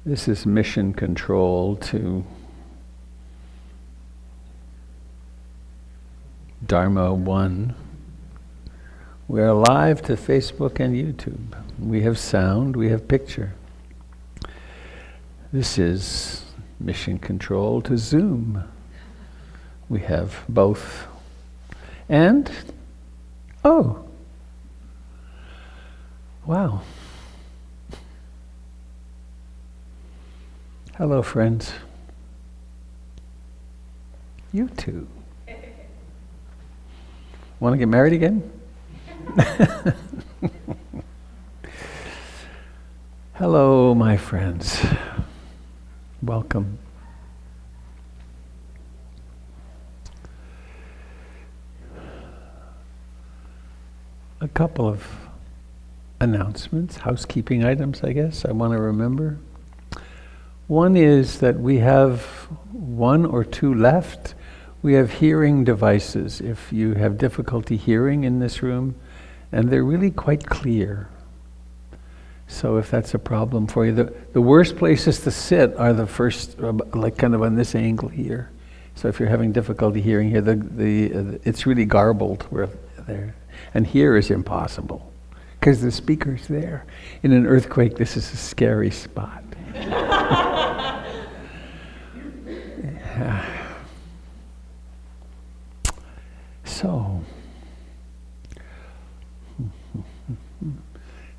This is mission control to Dharma 1. We're live to Facebook and YouTube. We have sound, we have picture. This is mission control to Zoom. We have both. And, oh, wow. Hello, friends. You too. Want to get married again? Hello, my friends. Welcome. A couple of announcements, housekeeping items, I guess, I want to remember. One is that we have one or two left. We have hearing devices if you have difficulty hearing in this room, and they're really quite clear. So if that's a problem for you, the worst places to sit are the first, like kind of on this angle here. So if you're having difficulty hearing here, it's really garbled where there. And here is impossible, because the speaker's there. In an earthquake, this is a scary spot. So,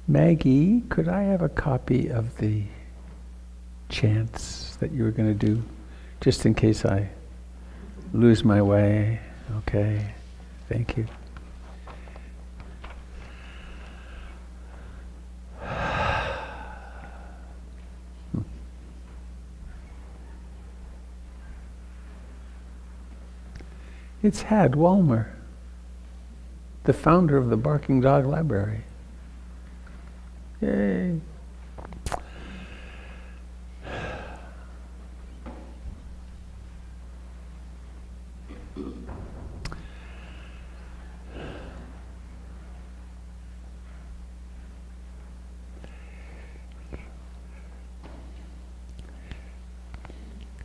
Maggie, could I have a copy of the chants that you were going to do, just in case I lose my way? Okay, thank you. It's Had Walmer, the founder of the Barking Dog Library. Yay.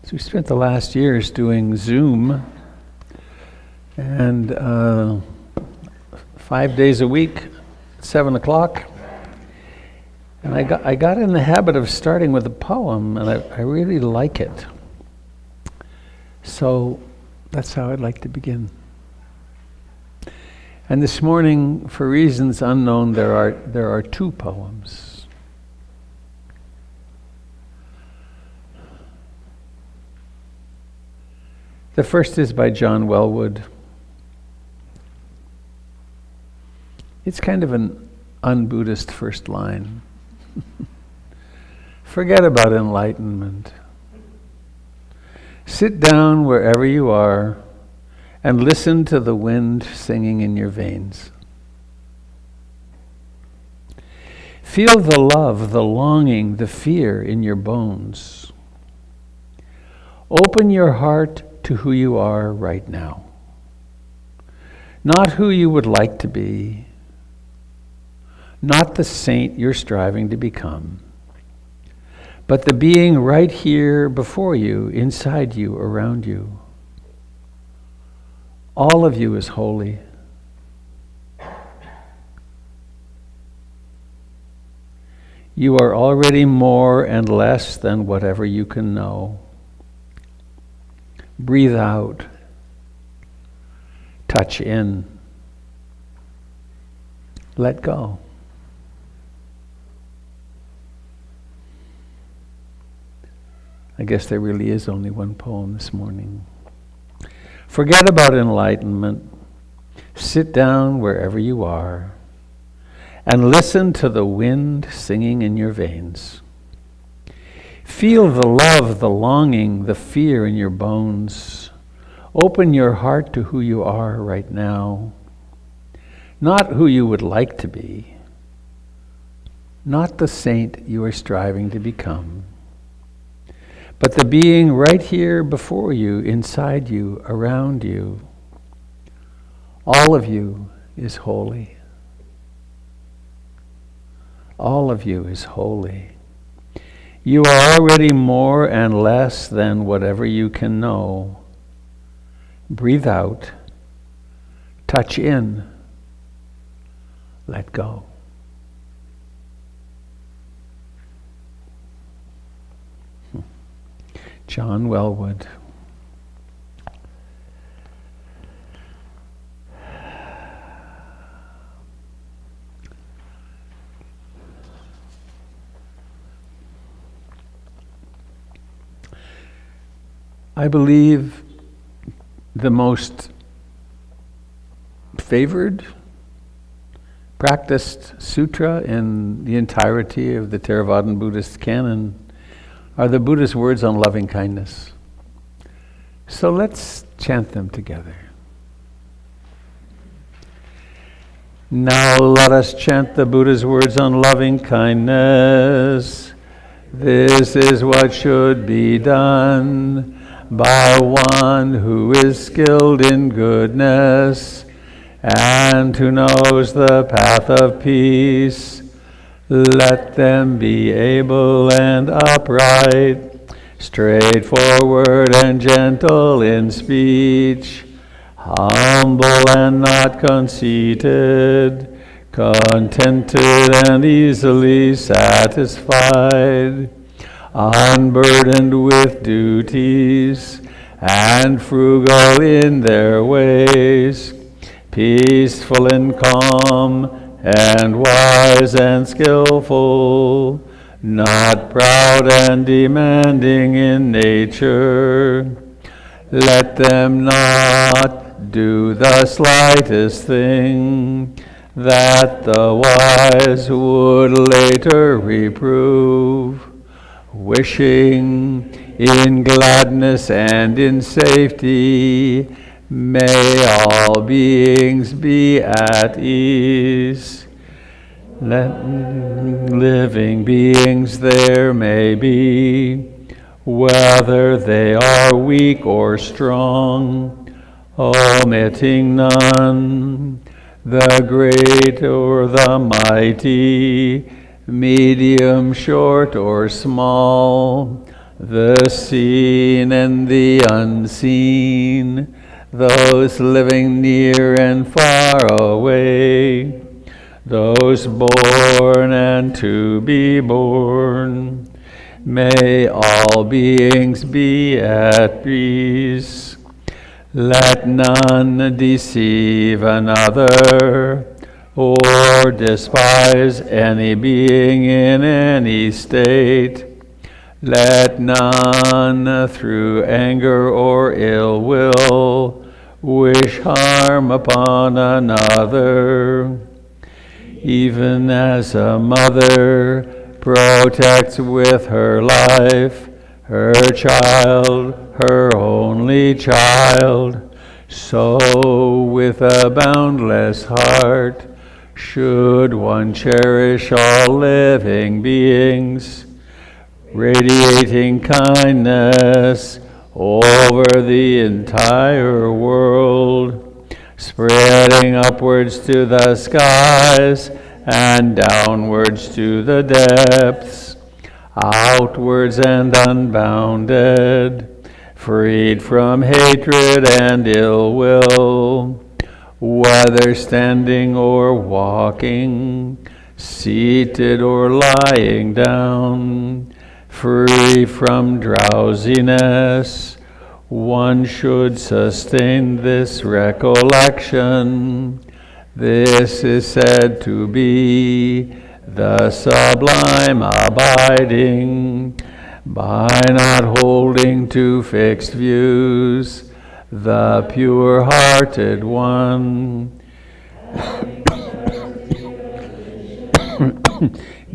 So we spent the last years doing Zoom, and 5 days a week, 7 o'clock. And I got in the habit of starting with a poem, and I really like it. So that's how I'd like to begin. And this morning, for reasons unknown, there are two poems. The first is by John Wellwood. It's kind of an un-Buddhist first line. Forget about enlightenment. Sit down wherever you are and listen to the wind singing in your veins. Feel the love, the longing, the fear in your bones. Open your heart to who you are right now. Not who you would like to be, not the saint you're striving to become, but the being right here before you, inside you, around you. All of you is holy. You are already more and less than whatever you can know. Breathe out. Touch in. Let go. I guess there really is only one poem this morning. Forget about enlightenment. Sit down wherever you are and listen to the wind singing in your veins. Feel the love, the longing, the fear in your bones. Open your heart to who you are right now. Not who you would like to be. Not the saint you are striving to become. But the being right here before you, inside you, around you. All of you is holy. All of you is holy. You are already more and less than whatever you can know. Breathe out. Touch in. Let go. John Wellwood. I believe the most favored, practiced sutra in the entirety of the Theravadan Buddhist canon are the Buddha's words on loving kindness. So let's chant them together. Now let us chant the Buddha's words on loving kindness. This is what should be done by one who is skilled in goodness and who knows the path of peace. Let them be able and upright, straightforward and gentle in speech, humble and not conceited, contented and easily satisfied, unburdened with duties, and frugal in their ways, peaceful and calm, and wise and skillful, not proud and demanding in nature. Let them not do the slightest thing that the wise would later reprove, wishing in gladness and in safety, may all beings be at ease. Let living beings there may be, whether they are weak or strong, omitting none, the great or the mighty, medium, short, or small, the seen and the unseen, those living near and far away, those born and to be born. May all beings be at peace. Let none deceive another or despise any being in any state. Let none through anger or ill will wish harm upon another. Even as a mother protects with her life her child, her only child, so with a boundless heart should one cherish all living beings, radiating kindness over the entire world, spreading upwards to the skies and downwards to the depths, outwards and unbounded, freed from hatred and ill will, whether standing or walking, seated or lying down, free from drowsiness. One should sustain this recollection. This is said to be the sublime abiding, by not holding to fixed views, the pure-hearted one.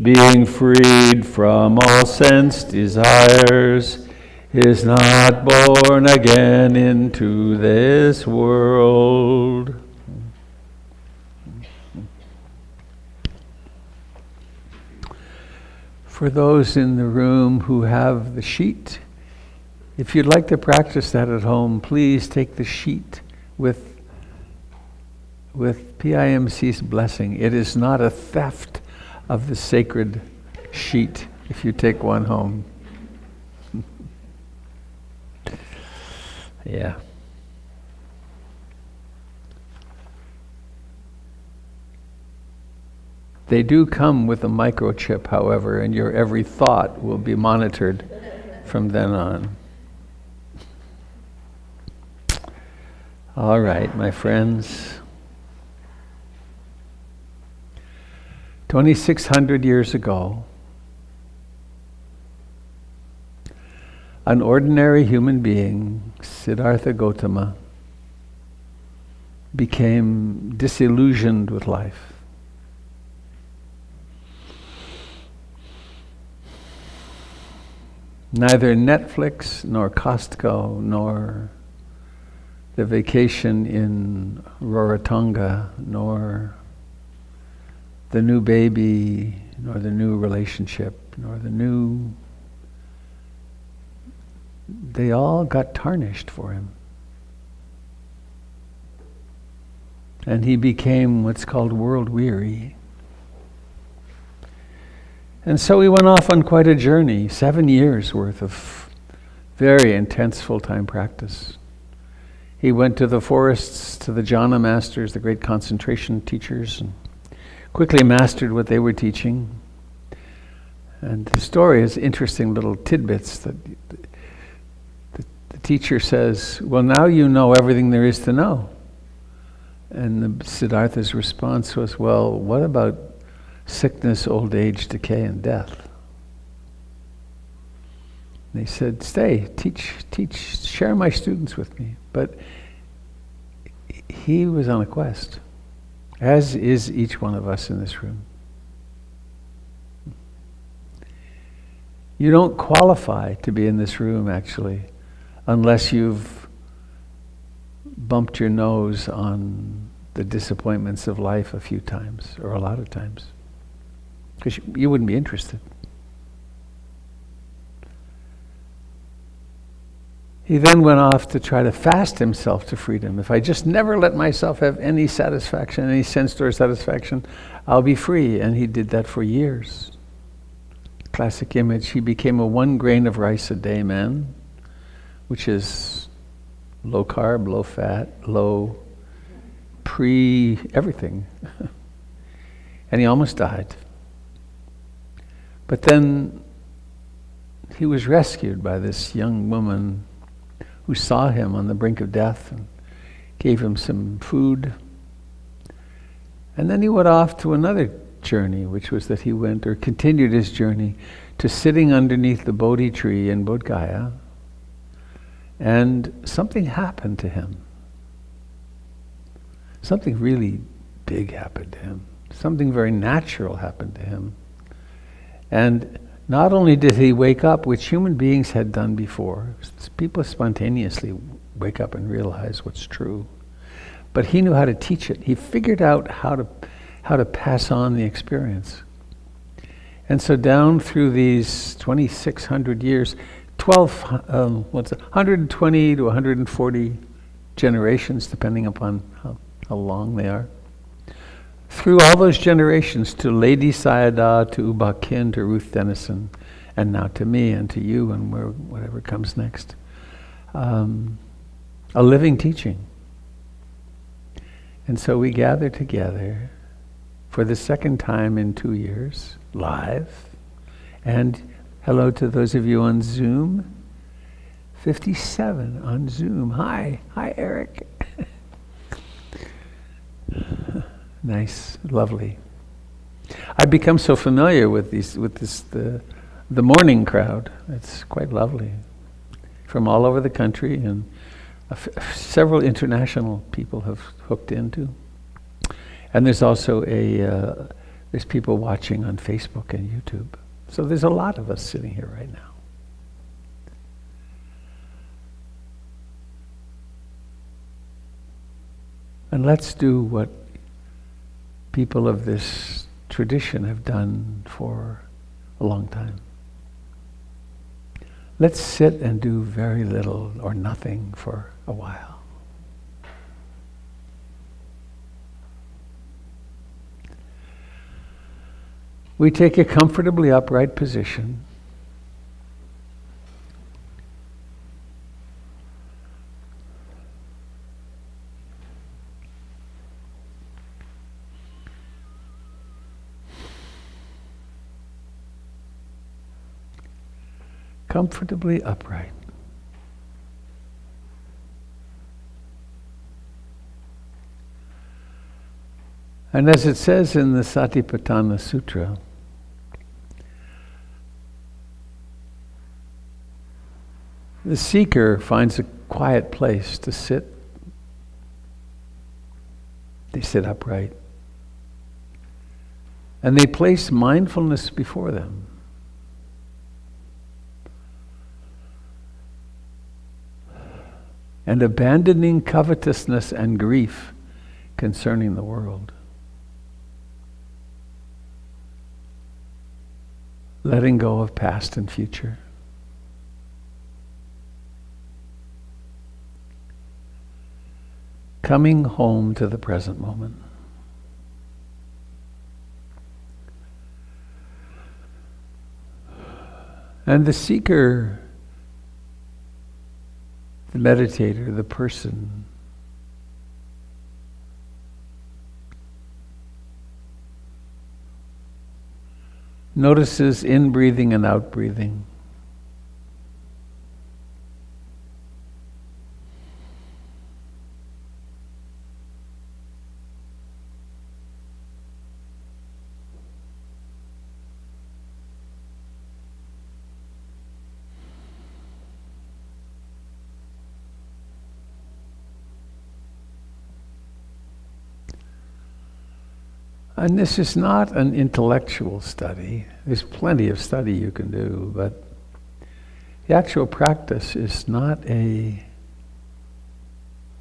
Being freed from all sense desires, is not born again into this world. For those in the room who have the sheet, if you'd like to practice that at home, please take the sheet with PIMC's blessing. It is not a theft of the sacred sheet. if you take one home. Yeah. They do come with a microchip, however, and your every thought will be monitored from then on. All right, my friends. 2,600 years ago, an ordinary human being, Siddhartha Gautama, became disillusioned with life. Neither Netflix, nor Costco, nor the vacation in Rarotonga, nor the new baby, nor the new relationship, nor the new... They all got tarnished for him. And he became what's called world weary. And so he went off on quite a journey, 7 years worth of very intense full-time practice. He went to the forests, to the jhana masters, the great concentration teachers, and quickly mastered what they were teaching. And the story is interesting little tidbits that the teacher says, well, now you know everything there is to know. And the Siddhartha's response was, well, what about sickness, old age, decay, and death? They said, stay, teach, share my students with me. But he was on a quest, as is each one of us in this room. You don't qualify to be in this room, actually, unless you've bumped your nose on the disappointments of life a few times, or a lot of times. Because you wouldn't be interested. He then went off to try to fast himself to freedom. If I just never let myself have any satisfaction, any sense-door satisfaction, I'll be free. And he did that for years. Classic image, he became a 1 grain of rice a day man, which is low carb, low fat, low everything. And he almost died. But then he was rescued by this young woman who saw him on the brink of death and gave him some food. And then he went off to another journey, which was that he went, or continued his journey, to sitting underneath the Bodhi tree in Bodh Gaya, and something happened to him. Something really big happened to him. Something very natural happened to him. And not only did he wake up, which human beings had done before, people spontaneously wake up and realize what's true, but he knew how to teach it. He figured out how to pass on the experience. And so down through these 2,600 years, 120 to 140 generations, depending upon how long they are. Through all those generations, to Lady Sayadaw, to U Ba Khin, to Ruth Denison, and now to me and to you and whatever comes next. A living teaching. And so we gather together for the second time in 2 years, live. And hello to those of you on Zoom. 57 on Zoom. Hi Eric. Nice, lovely. I've become so familiar with the morning crowd. It's quite lovely. From all over the country, and several international people have hooked into. And there's also there's people watching on Facebook and YouTube. So there's a lot of us sitting here right now. And let's do what people of this tradition have done for a long time. Let's sit and do very little or nothing for a while. We take a comfortably upright position. Comfortably upright. And as it says in the Satipatthana Sutra, the seeker finds a quiet place to sit. They sit upright. And they place mindfulness before them. And abandoning covetousness and grief concerning the world. Letting go of past and future. Coming home to the present moment. And the seeker, the meditator, the person, notices in-breathing and out-breathing. And this is not an intellectual study. There's plenty of study you can do, but the actual practice is not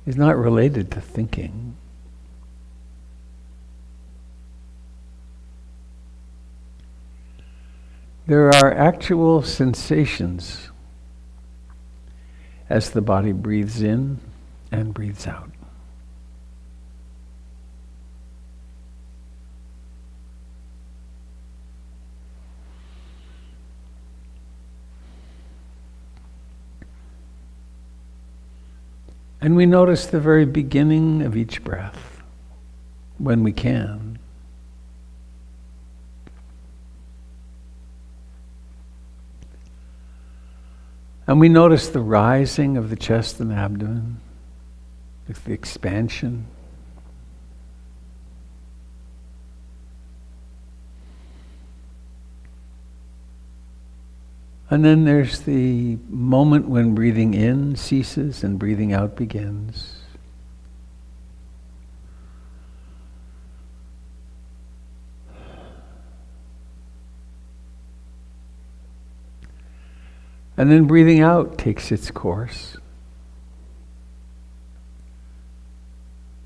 related to thinking. There are actual sensations as the body breathes in and breathes out. And we notice the very beginning of each breath, when we can. And we notice the rising of the chest and abdomen, the expansion. And then there's the moment when breathing in ceases and breathing out begins. And then breathing out takes its course.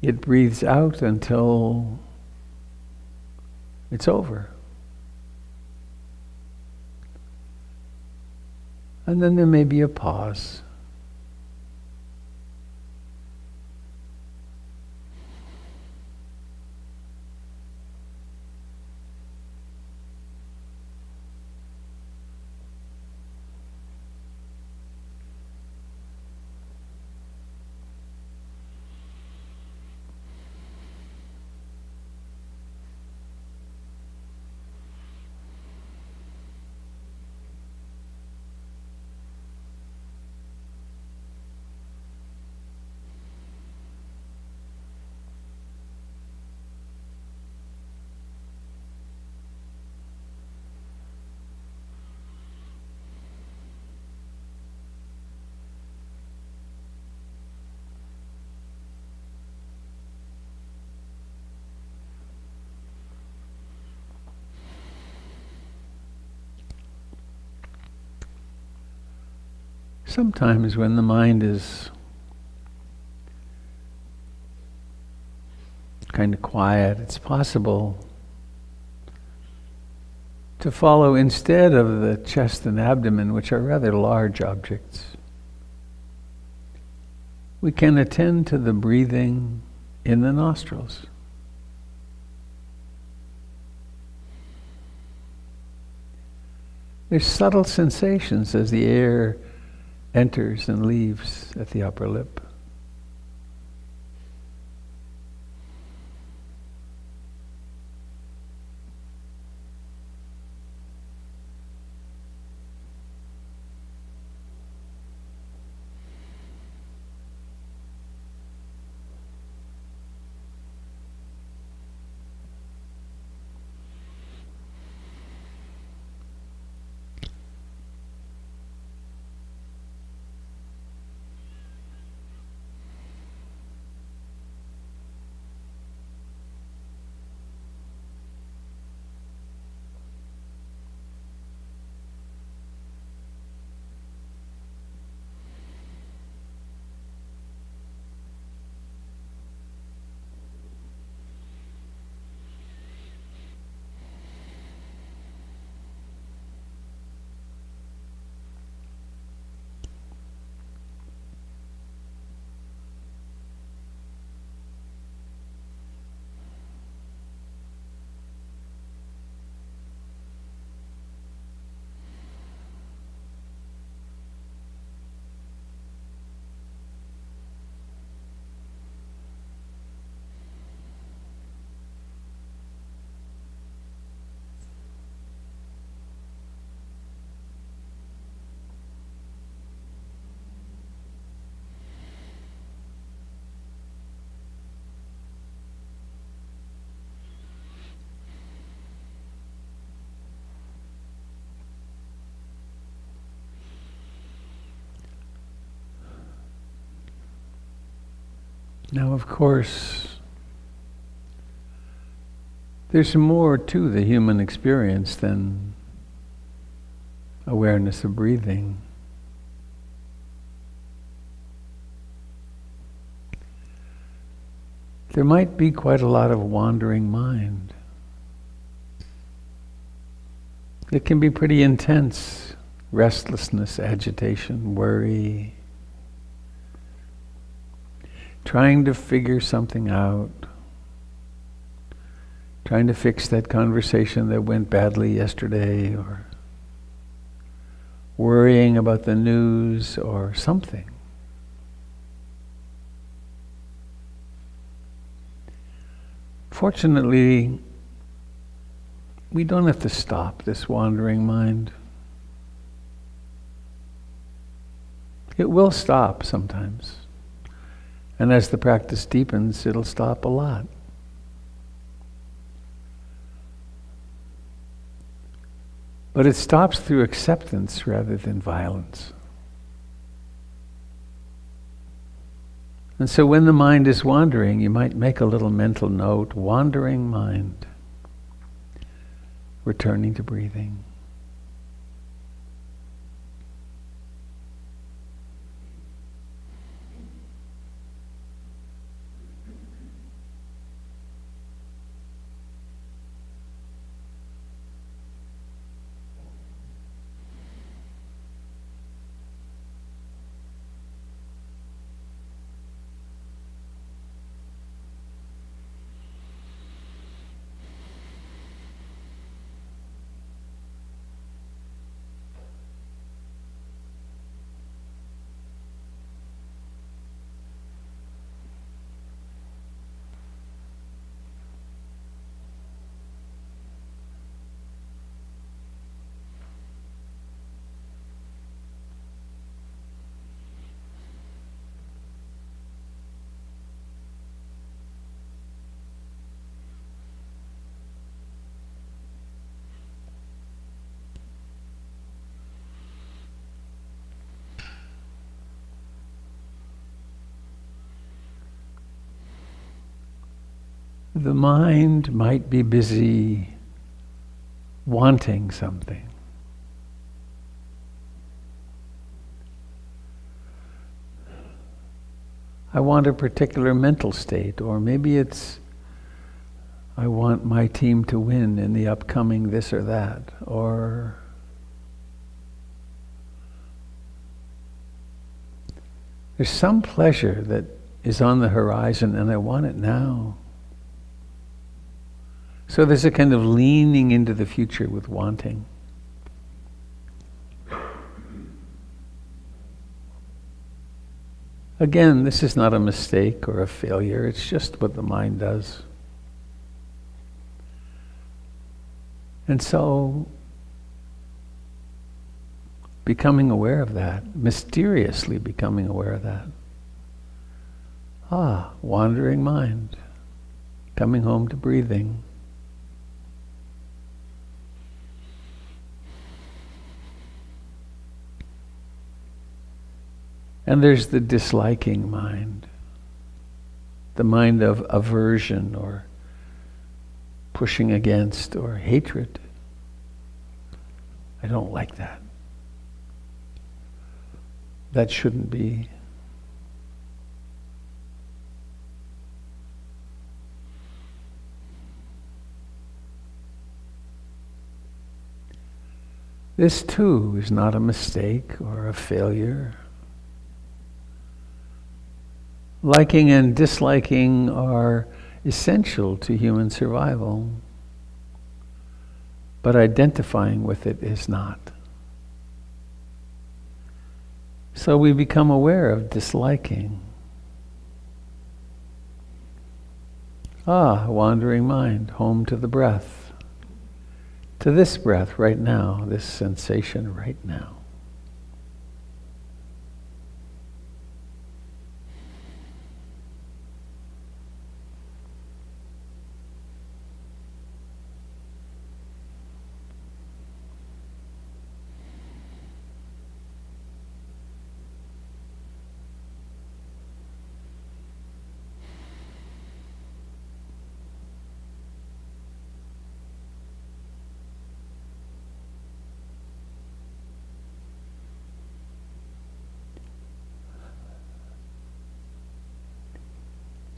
It breathes out until it's over. And then there may be a pause. Sometimes when the mind is kind of quiet, it's possible to follow, instead of the chest and abdomen, which are rather large objects, we can attend to the breathing in the nostrils. There's subtle sensations as the air enters and leaves at the upper lip. Now, of course, there's more to the human experience than awareness of breathing. There might be quite a lot of wandering mind. It can be pretty intense. Restlessness, agitation, worry. Trying to figure something out. Trying to fix that conversation that went badly yesterday, or worrying about the news or something. Fortunately, we don't have to stop this wandering mind. It will stop sometimes. And as the practice deepens, it'll stop a lot. But it stops through acceptance rather than violence. And so when the mind is wandering, you might make a little mental note, wandering mind, returning to breathing. The mind might be busy wanting something. I want a particular mental state, or maybe it's I want my team to win in the upcoming this or that, or there's some pleasure that is on the horizon and I want it now. So there's a kind of leaning into the future with wanting. Again, this is not a mistake or a failure. It's just what the mind does. And so, becoming aware of that, mysteriously becoming aware of that. Wandering mind, coming home to breathing. And there's the disliking mind, the mind of aversion or pushing against or hatred. I don't like that. That shouldn't be. This too is not a mistake or a failure. Liking and disliking are essential to human survival, but identifying with it is not. So we become aware of disliking. Wandering mind, home to the breath. To this breath right now, this sensation right now.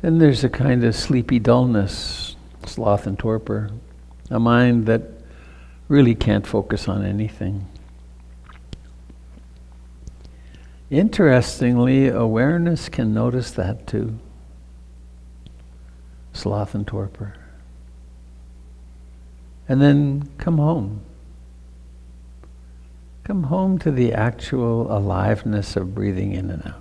Then there's a kind of sleepy dullness, sloth and torpor, a mind that really can't focus on anything. Interestingly, awareness can notice that too. Sloth and torpor. And then come home. Come home to the actual aliveness of breathing in and out.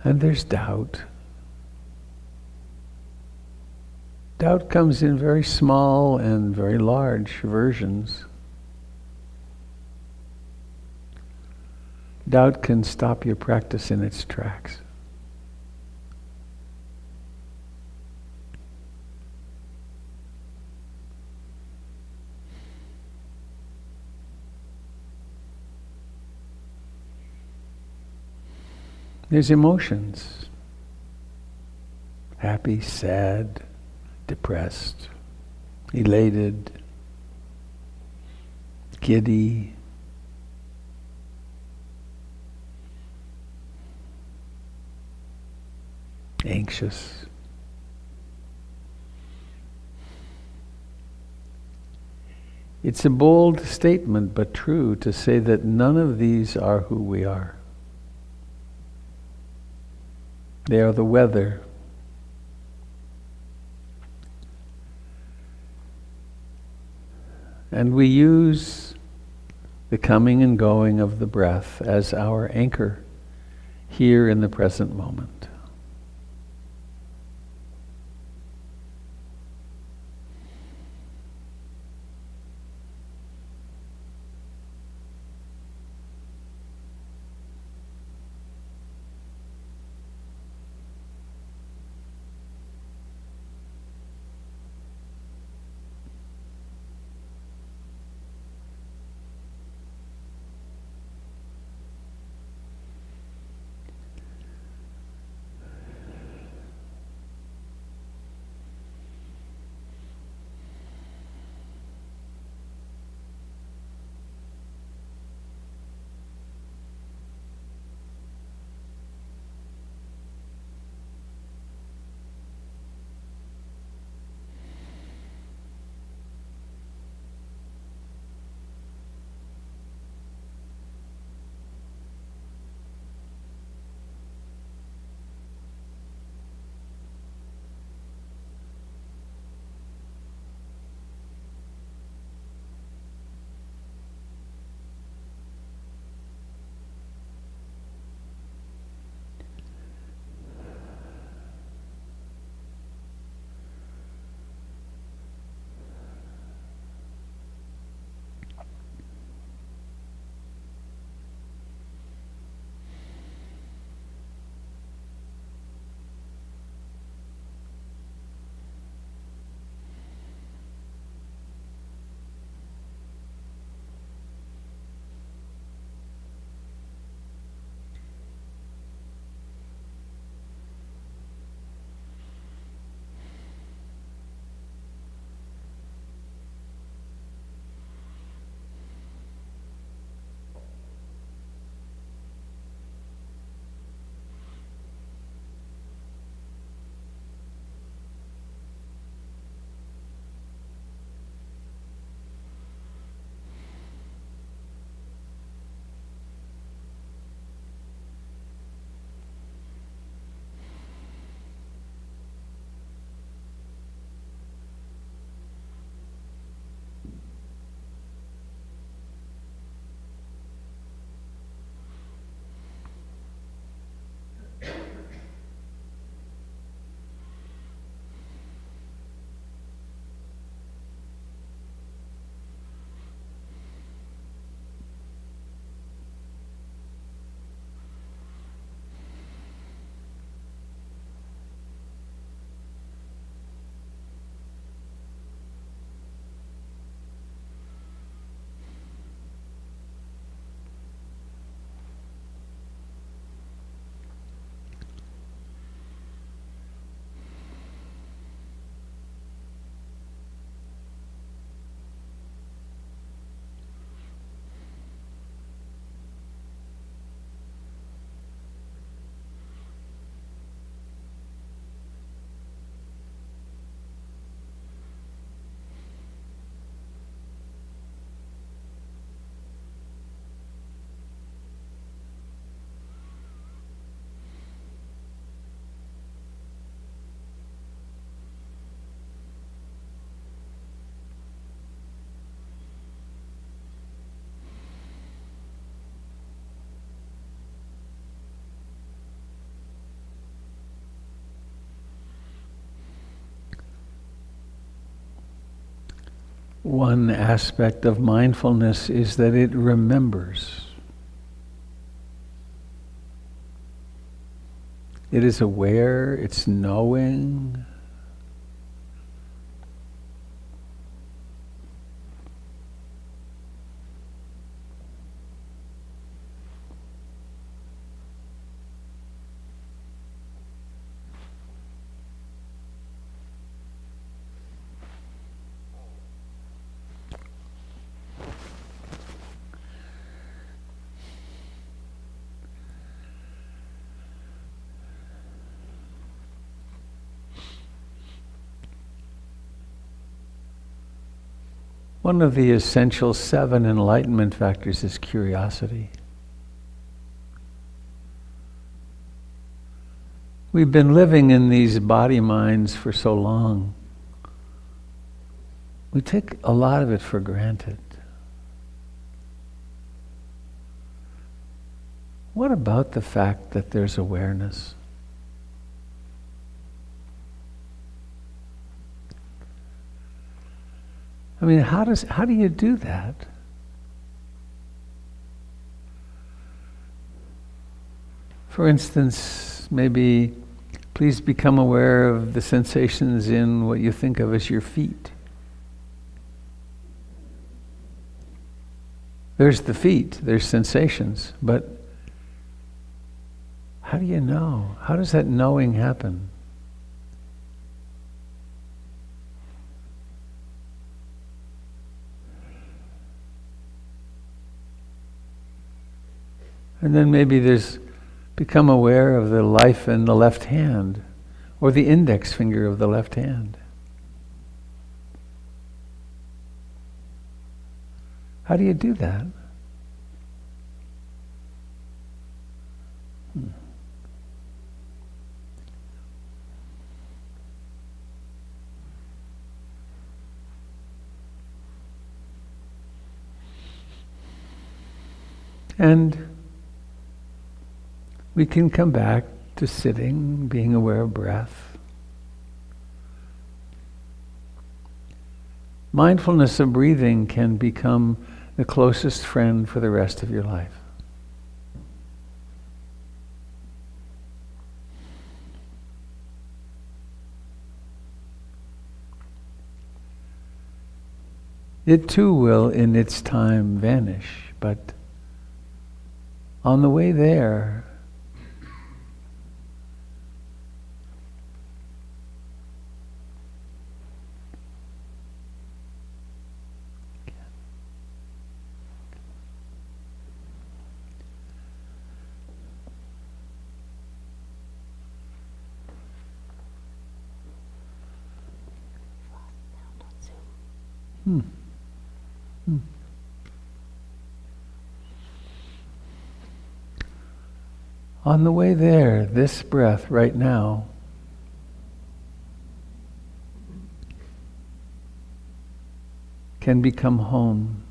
And there's doubt. Doubt comes in very small and very large versions. Doubt can stop your practice in its tracks. There's emotions. Happy, sad, depressed, elated, giddy. Anxious. It's a bold statement, but true, to say that none of these are who we are. They are the weather. And we use the coming and going of the breath as our anchor here in the present moment. one aspect of mindfulness is that it remembers. It is aware, it's knowing. One of the essential 7 enlightenment factors is curiosity. We've been living in these body minds for so long. We take a lot of it for granted. What about the fact that there's awareness? I mean, how do you do that? For instance, maybe please become aware of the sensations in what you think of as your feet. There's the feet, there's sensations, but how do you know? How does that knowing happen? And then maybe there's become aware of the life in the left hand, or the index finger of the left hand. How do you do that? And we can come back to sitting, being aware of breath. Mindfulness of breathing can become the closest friend for the rest of your life. It too will, in its time, vanish, but on the way there, on the way there, this breath right now can become home.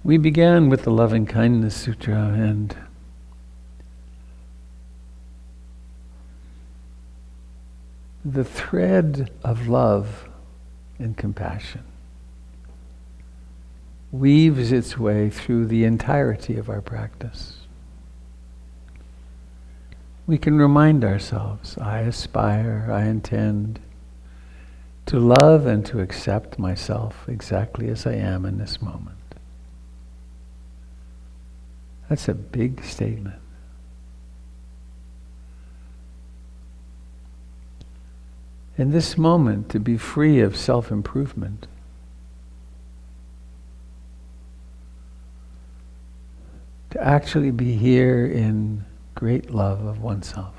We began with the Loving Kindness Sutra, and the thread of love and compassion weaves its way through the entirety of our practice. We can remind ourselves, I aspire, I intend to love and to accept myself exactly as I am in this moment. That's a big statement. In this moment, to be free of self-improvement, to actually be here in great love of oneself.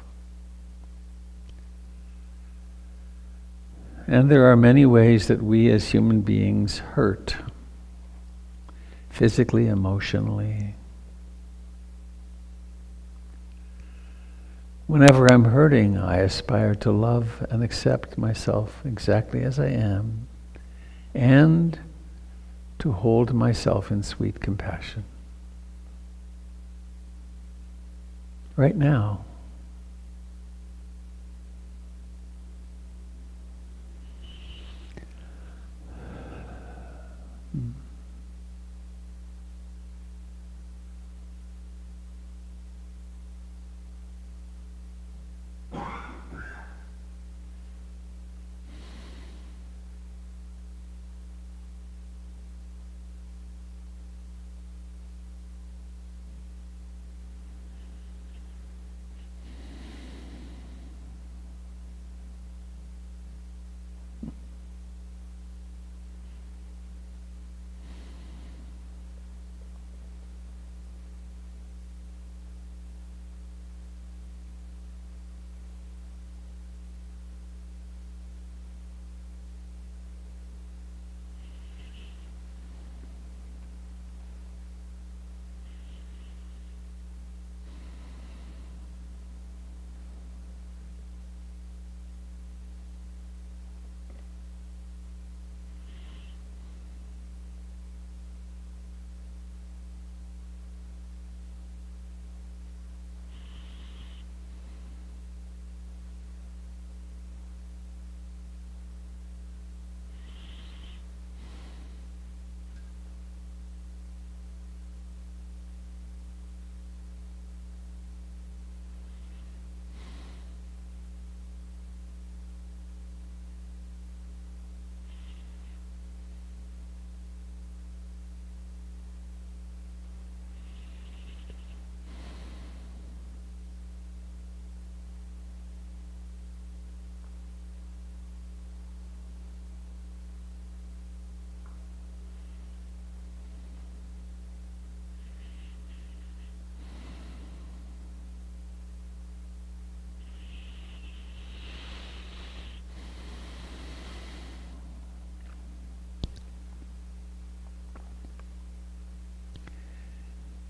And there are many ways that we as human beings hurt, physically, emotionally. Whenever I'm hurting, I aspire to love and accept myself exactly as I am, and to hold myself in sweet compassion. Right now.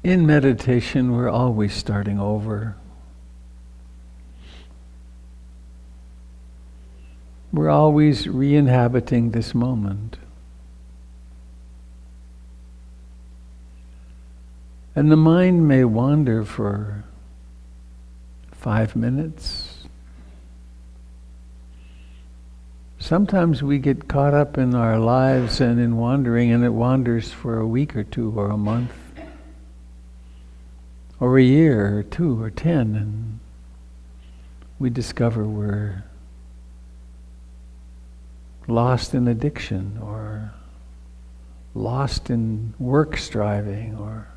In meditation, we're always starting over. We're always re-inhabiting this moment. And the mind may wander for 5 minutes. Sometimes we get caught up in our lives and in wandering, and it wanders for a week or 2 or a month, or a year or 2 or 10, and we discover we're lost in addiction, or lost in work striving, or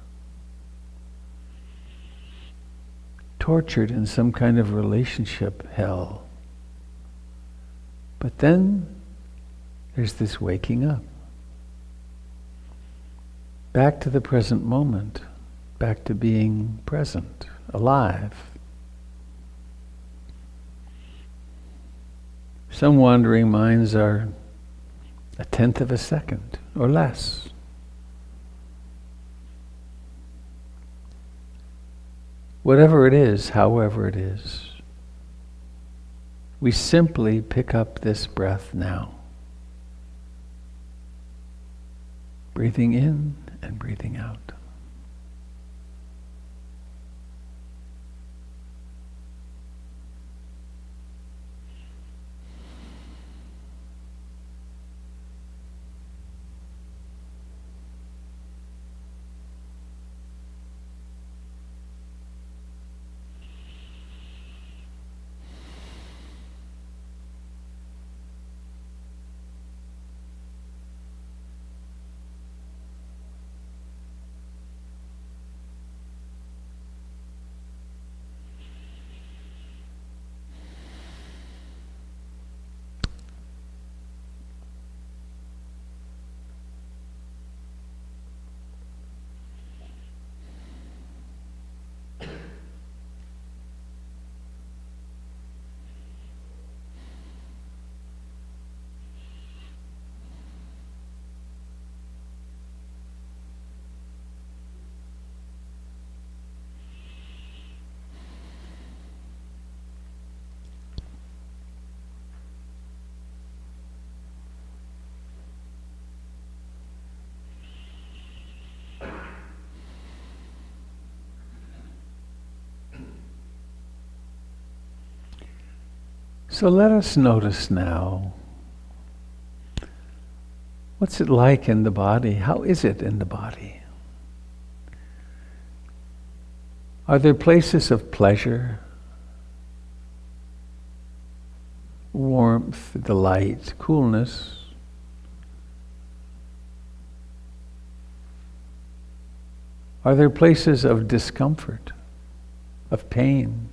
tortured in some kind of relationship hell. But then there's this waking up. Back to the present moment. Back to being present, alive. Some wandering minds are 1/10 of a second or less. Whatever it is, however it is, we simply pick up this breath now. Breathing in and breathing out. So let us notice now, what's it like in the body? How is it in the body? Are there places of pleasure, warmth, delight, coolness? Are there places of discomfort, of pain?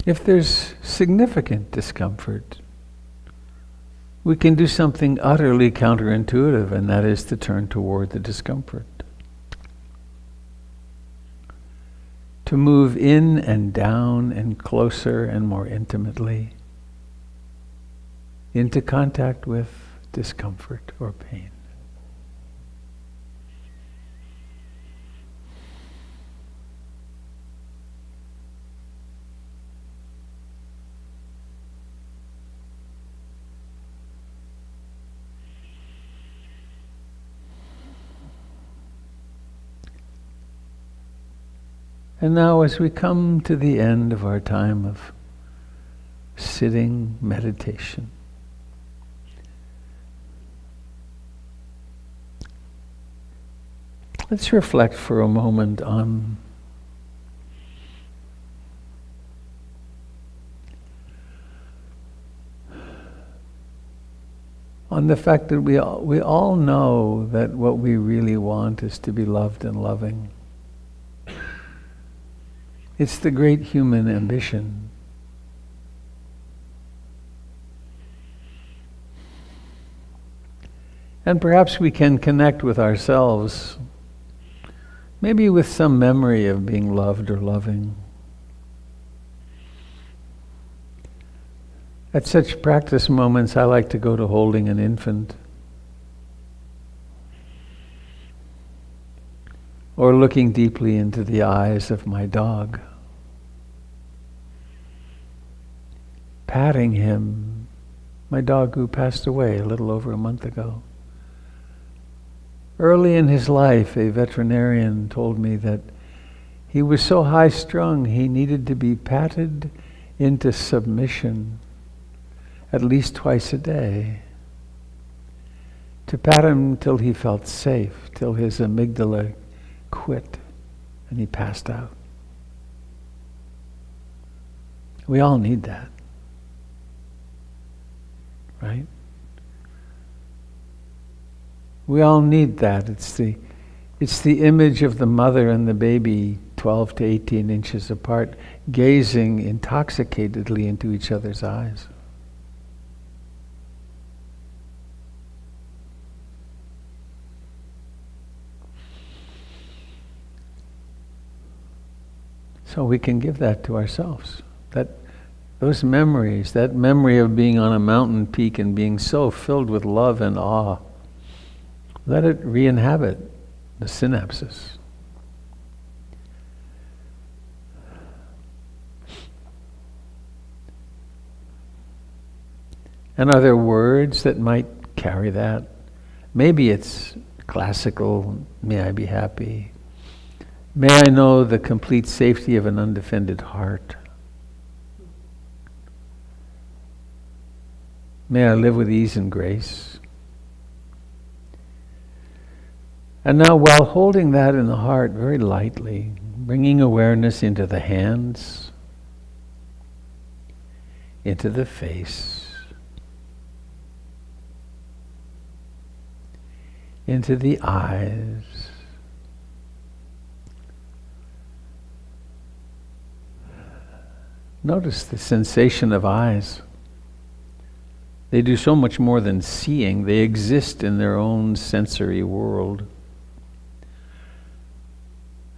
If there's significant discomfort, we can do something utterly counterintuitive, and that is to turn toward the discomfort. To move in and down and closer and more intimately into contact with discomfort or pain. And now as we come to the end of our time of sitting meditation, let's reflect for a moment on the fact that we all know that what we really want is to be loved and loving. It's the great human ambition. And perhaps we can connect with ourselves, maybe with some memory of being loved or loving. At such practice moments, I like to go to holding an infant, or looking deeply into the eyes of my dog, patting him, my dog who passed away a little over a month ago. Early in his life, a veterinarian told me that he was so high-strung he needed to be patted into submission at least twice a day, to pat him till he felt safe, till his amygdala quit and he passed out. We all need that, right? We all need that. It's the image of the mother and the baby 12 to 18 inches apart, gazing intoxicatedly into each other's eyes. So we can give that to ourselves. Those memories, that memory of being on a mountain peak and being so filled with love and awe, let it re-inhabit the synapses. And are there words that might carry that? Maybe it's classical, may I be happy. May I know the complete safety of an undefended heart. May I live with ease and grace. And now, while holding that in the heart very lightly, bringing awareness into the hands, into the face, into the eyes, notice the sensation of eyes. They do so much more than seeing. They exist in their own sensory world.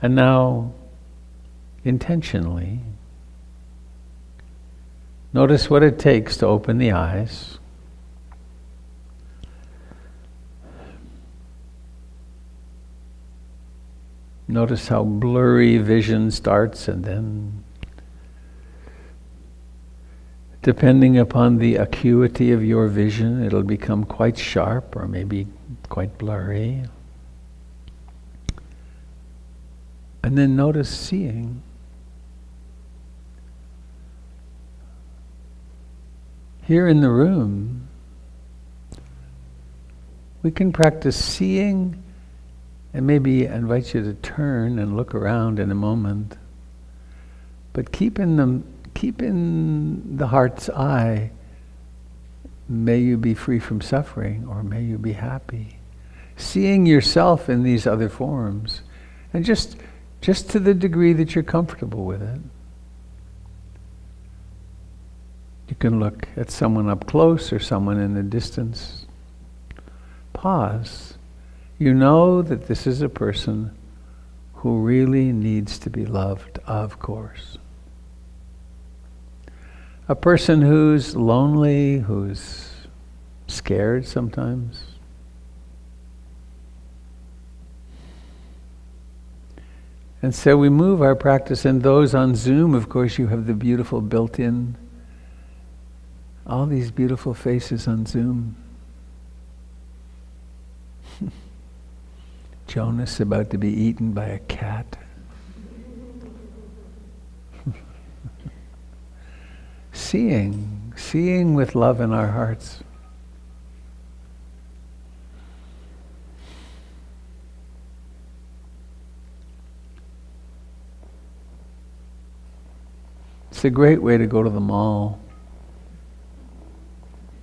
And now, intentionally, notice what it takes to open the eyes. Notice how blurry vision starts, and then, depending upon the acuity of your vision, it'll become quite sharp or maybe quite blurry. And then notice seeing. Here in the room, we can practice seeing, and maybe invite you to turn and look around in a moment. But keep in the heart's eye, may you be free from suffering, or may you be happy. Seeing yourself in these other forms, and just to the degree that you're comfortable with it. You can look at someone up close or someone in the distance. Pause. You know that this is a person who really needs to be loved, of course. A person who's lonely, who's scared sometimes. And so we move our practice, and those on Zoom, of course, you have the beautiful built-in, all these beautiful faces on Zoom. Jonas about to be eaten by a cat. Seeing with love in our hearts. It's a great way to go to the mall.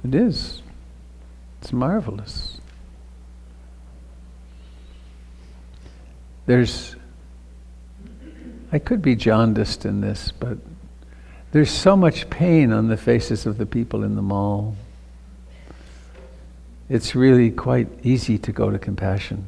It is. It's marvelous. I could be jaundiced in this, but there's so much pain on the faces of the people in the mall. It's really quite easy to go to compassion.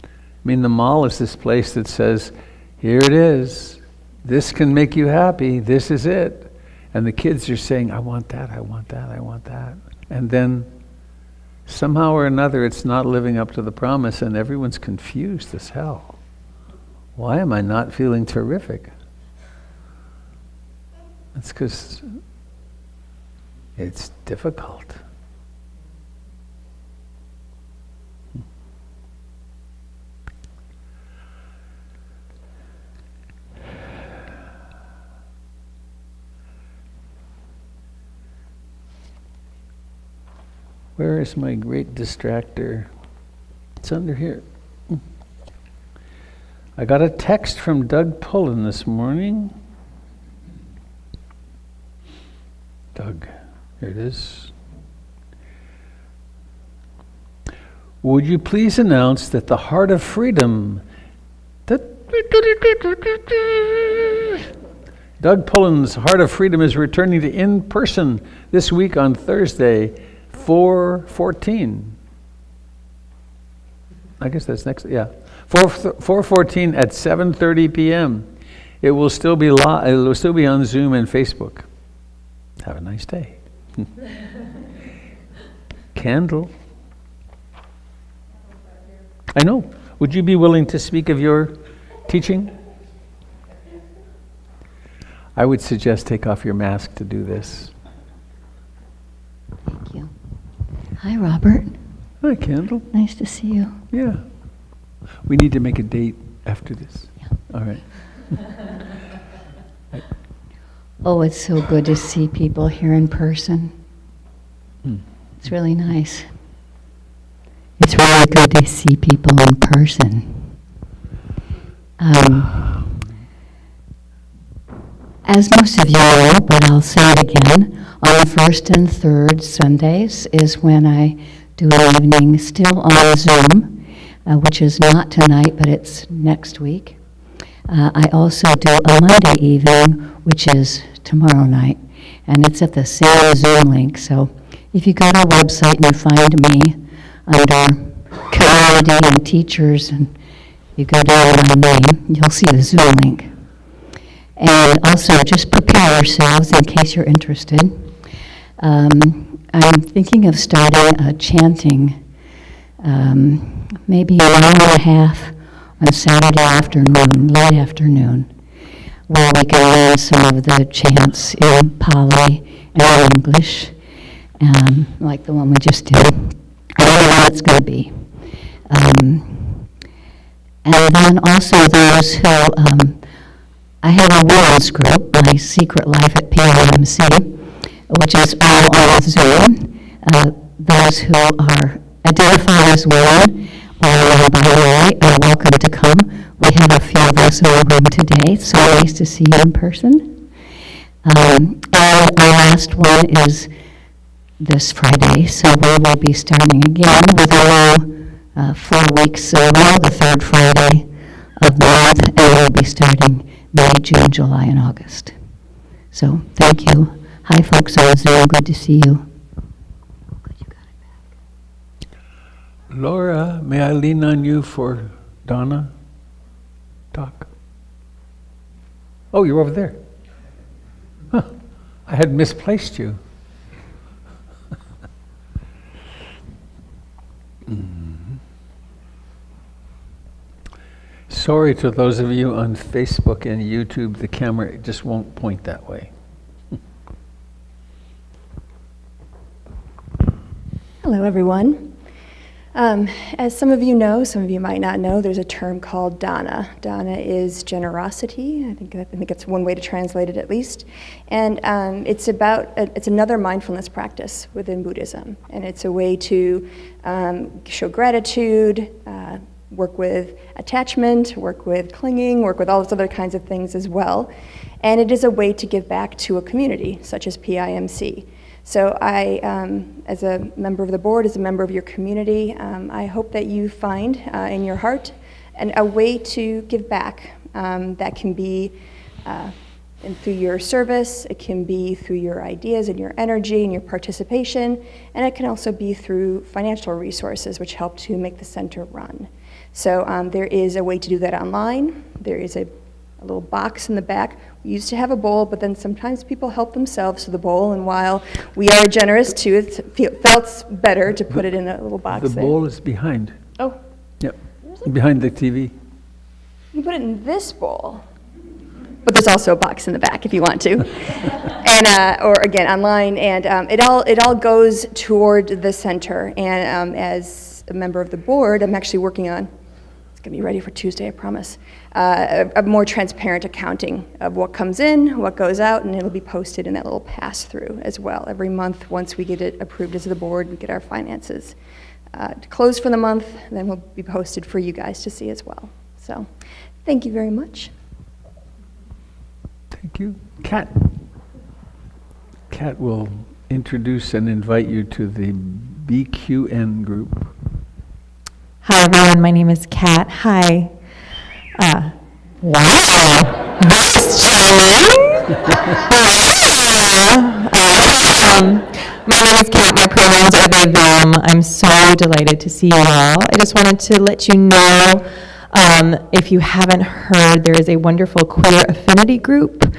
I mean, the mall is this place that says, here it is, this can make you happy, this is it. And the kids are saying, I want that, I want that, I want that. And then somehow or another it's not living up to the promise, and everyone's confused as hell. Why am I not feeling terrific? It's because it's difficult. Where is my great distractor? It's under here. I got a text from Doug Pullen this morning. Doug, here it is. Would you please announce that the Heart of Freedom... Doug Pullen's Heart of Freedom is returning to in-person this week on Thursday, 4/14. I guess that's next, yeah. 4/14 at 7:30 p.m. It will still be it will still be on Zoom and Facebook. Have a nice day. Candle. I know. Would you be willing to speak of your teaching? I would suggest take off your mask to do this. Thank you. Hi, Robert. Hi, Candle. Nice to see you. Yeah. We need to make a date after this. Yeah. All right. Oh, it's so good to see people here in person. It's really nice. It's really good to see people in person. As most of you know, but I'll say it again, on the first and third Sundays is when I do an evening still on Zoom, which is not tonight, but it's next week. I also do a Monday evening, which is tomorrow night, and it's at the same Zoom link. So if you go to our website and you find me under community and teachers, and you go down to my name, you'll see the Zoom link. And also, just prepare yourselves in case you're interested. I'm thinking of starting a chanting maybe an hour and a half on Saturday afternoon, late afternoon, where we can learn some of the chants in Pali and in English, like the one we just did. I don't know what it's going to be. And then also those who, I have a women's group, My Secret Life at PIMC, which is all on Zoom. Those who are identified as women or by the way are welcome to come. We have a few of us in the room today, so nice to see you in person. And our last one is this Friday, so we will be starting again with a new 4 weeks in a row, the third Friday of the month, and we'll be starting May, June, July, and August. So thank you. Hi, folks on Zoom. Good to see you. Laura, may I lean on you for Donna talk? Oh, you're over there. Huh. I had misplaced you. Sorry to those of you on Facebook and YouTube, the camera just won't point that way. Hello, everyone. As some of you know, some of you might not know, there's a term called dana. Dana is generosity. I think that's one way to translate it, at least. And it's another mindfulness practice within Buddhism, and it's a way to show gratitude, work with attachment, work with clinging, work with all those other kinds of things as well. And it is a way to give back to a community, such as PIMC. So I, as a member of the board, as a member of your community, I hope that you find in your heart a way to give back. That can be through your service, it can be through your ideas and your energy and your participation, and it can also be through financial resources which help to make the center run. So there is a way to do that online. There is a little box in the back. We used to have a bowl, but then sometimes people help themselves to the bowl, and while we are generous too, it felt better to put it in a little box there. The bowl is behind. Oh. Yep, behind the TV. You put it in this bowl, but there's also a box in the back if you want to. And, or again, online, and it all goes toward the center, and as a member of the board, I'm actually working on, going to be ready for Tuesday, I promise, a more transparent accounting of what comes in, what goes out, and it'll be posted in that little pass-through as well. Every month, once we get it approved as the board, we get our finances closed for the month, then will be posted for you guys to see as well. So, thank you very much. Thank you. Kat. Kat will introduce and invite you to the BQN group. Hi everyone, my name is Kat. Hi. Wow, this chilling. My name is Kat. My pronouns are they, them. I'm so delighted to see you all. I just wanted to let you know, if you haven't heard, there is a wonderful queer affinity group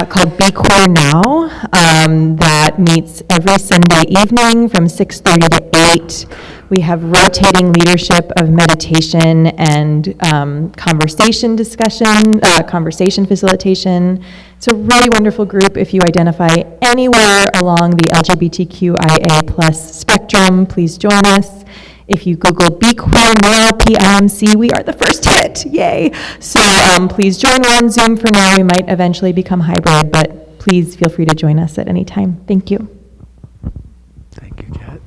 called Be Queer Now that meets every Sunday evening from 6:30 to 8. We have rotating leadership of meditation and conversation discussion, conversation facilitation. It's a really wonderful group. If you identify anywhere along the LGBTQIA+ spectrum, please join us. If you Google Be Queer Now PIMC, we are the first hit, yay. So please join. We're on Zoom for now. We might eventually become hybrid, but please feel free to join us at any time. Thank you. Thank you, Kat.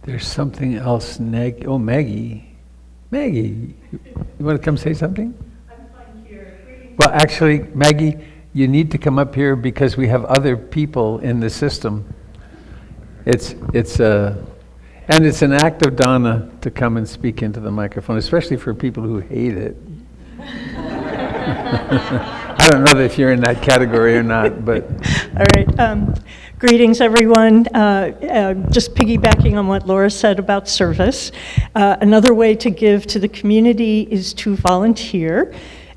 There's something else, Maggie. Maggie, you want to come say something? I'm fine here. Well, actually, Maggie, you need to come up here because we have other people in the system. It's an act of Dana to come and speak into the microphone, especially for people who hate it. I don't know if you're in that category or not, but All right. Greetings, everyone. Just piggybacking on what Laura said about service, another way to give to the community is to volunteer.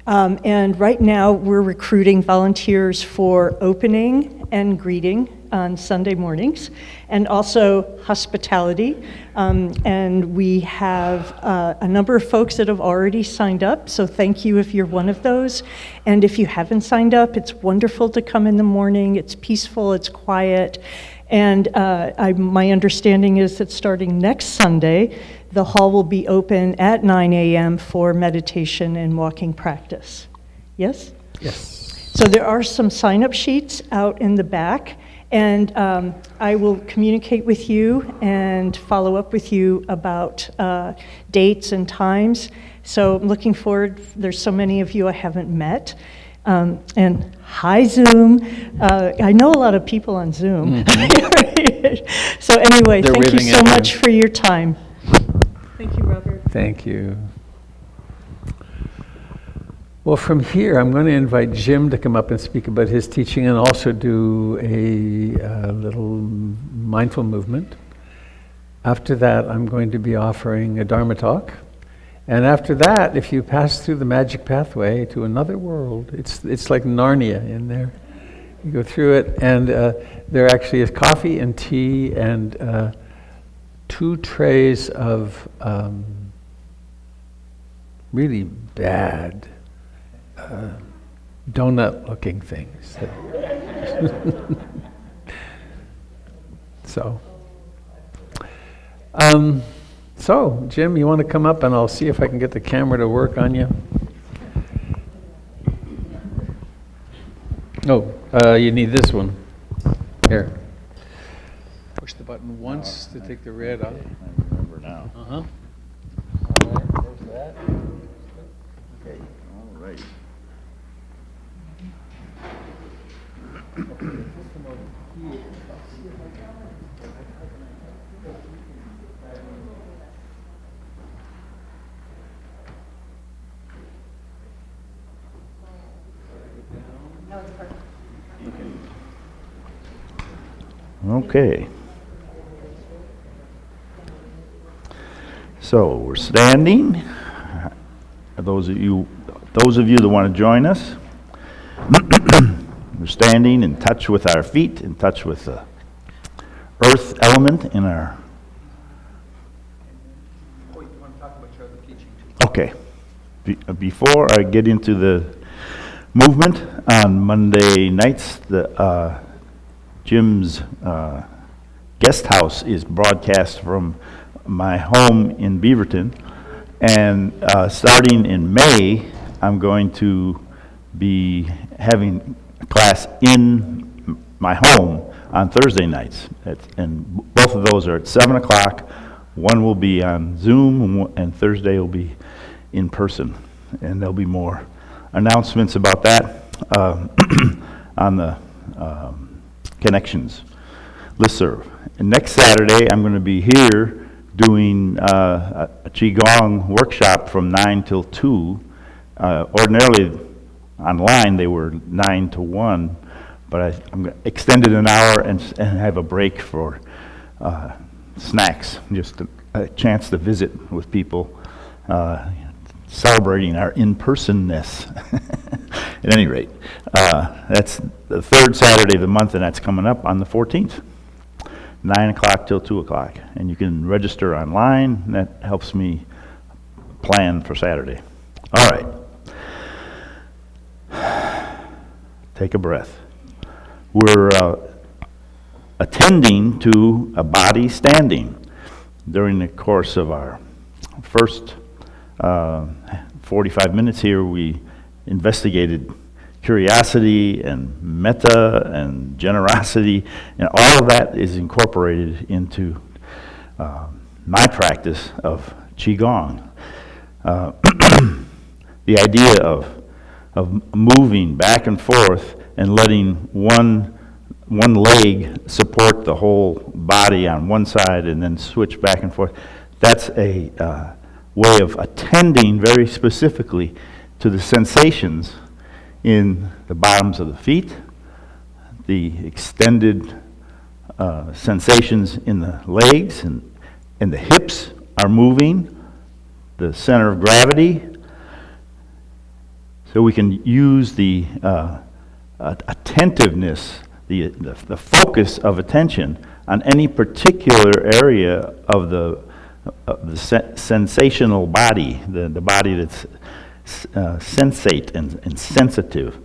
And right now, we're recruiting volunteers for opening and greeting on Sunday mornings, and also hospitality. And we have a number of folks that have already signed up, so thank you if you're one of those. And if you haven't signed up, it's wonderful to come in the morning. It's peaceful, it's quiet. And my understanding is that starting next Sunday, the hall will be open at 9 a.m. for meditation and walking practice. Yes? Yes. So there are some sign-up sheets out in the back, and I will communicate with you and follow up with you about dates and times. So I'm looking forward. There's so many of you I haven't met. And hi, Zoom. I know a lot of people on Zoom. Mm-hmm. So anyway, They're thank you waving so at you. much for your time. Thank you, Robert. Thank you. Well, from here, I'm going to invite Jim to come up and speak about his teaching and also do a little mindful movement. After that, I'm going to be offering a Dharma talk. And after that, if you pass through the magic pathway to another world, it's like Narnia in there. You go through it, and there actually is coffee and tea and 2 trays of really bad donut-looking things. So, Jim, you want to come up and I'll see if I can get the camera to work on you? Oh, you need this one. Here. Push the button once to take the red off. I remember now. Uh-huh. All right, there's that. Okay, all right. Okay. So we're standing. Those of you that want to join us, we're standing in touch with our feet, in touch with the earth element in our. Oh, you want to talk about your other teaching too? Okay. Before I get into the movement, on Monday nights, Jim's guest house is broadcast from my home in Beaverton, and starting in May, I'm going to be having a class in my home on Thursday nights, and both of those are at 7 o'clock. One will be on Zoom, and Thursday will be in person, and there'll be more announcements about that on the Connections listserv. And next Saturday, I'm going to be here doing a Qigong workshop from 9 till 2. Ordinarily, online, they were 9 to 1, but I'm going to extend it an hour and have a break for snacks, just a chance to visit with people, celebrating our in-personness. At any rate, that's the 3rd Saturday of the month, and that's coming up on the 14th. 9 o'clock till 2 o'clock. And you can register online, and that helps me plan for Saturday. All right. Take a breath. We're attending to a body standing. During the course of our first 45 minutes here, we investigated curiosity and metta and generosity, and all of that is incorporated into my practice of Qigong. The idea of moving back and forth and letting one leg support the whole body on one side and then switch back and forth, that's a way of attending very specifically to the sensations in the bottoms of the feet, the extended sensations in the legs and the hips are moving, the center of gravity. So we can use the attentiveness, the focus of attention on any particular area of the sensational body, the body that's sensate and sensitive.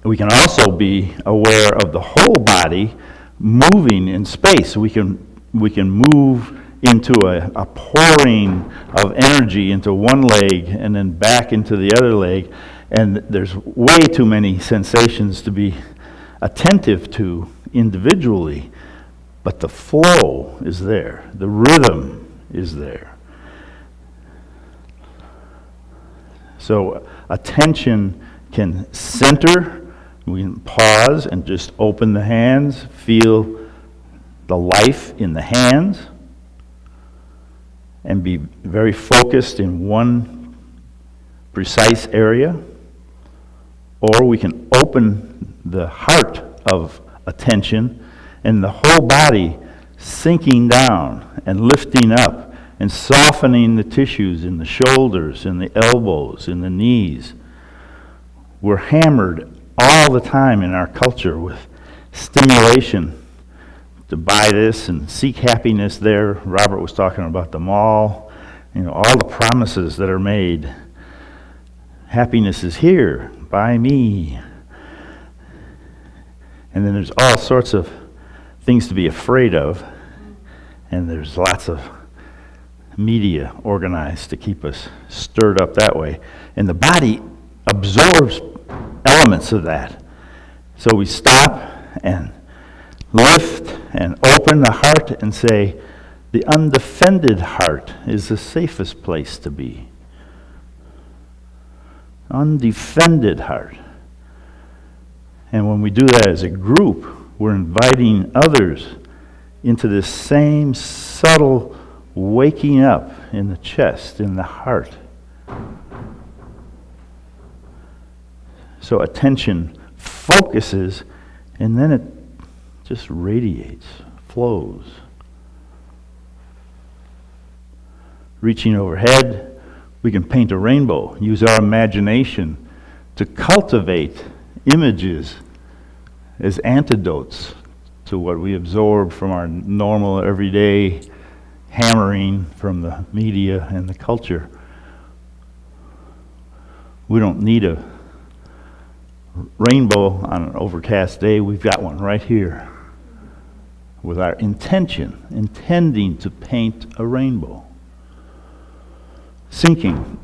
We can also be aware of the whole body moving in space. We can move into a pouring of energy into one leg and then back into the other leg, and there's way too many sensations to be attentive to individually, but the flow is there, the rhythm is there. So attention can center. We can pause and just open the hands, feel the life in the hands, and be very focused in one precise area. Or we can open the heart of attention and the whole body sinking down and lifting up and softening the tissues in the shoulders and the elbows and the knees. We're hammered all the time in our culture with stimulation to buy this and seek happiness there. Robert was talking about the mall, all the promises that are made. Happiness is here, buy me. And then there's all sorts of things to be afraid of, and there's lots of media organized to keep us stirred up that way. And the body absorbs elements of that. So we stop and lift and open the heart and say, the undefended heart is the safest place to be. Undefended heart. And when we do that as a group, we're inviting others into this same subtle waking up in the chest, in the heart. So attention focuses, and then it just radiates, flows. Reaching overhead, we can paint a rainbow, use our imagination to cultivate images as antidotes to what we absorb from our normal, everyday hammering from the media and the culture. We don't need a rainbow on an overcast day. We've got one right here with our intention, intending to paint a rainbow. Sinking.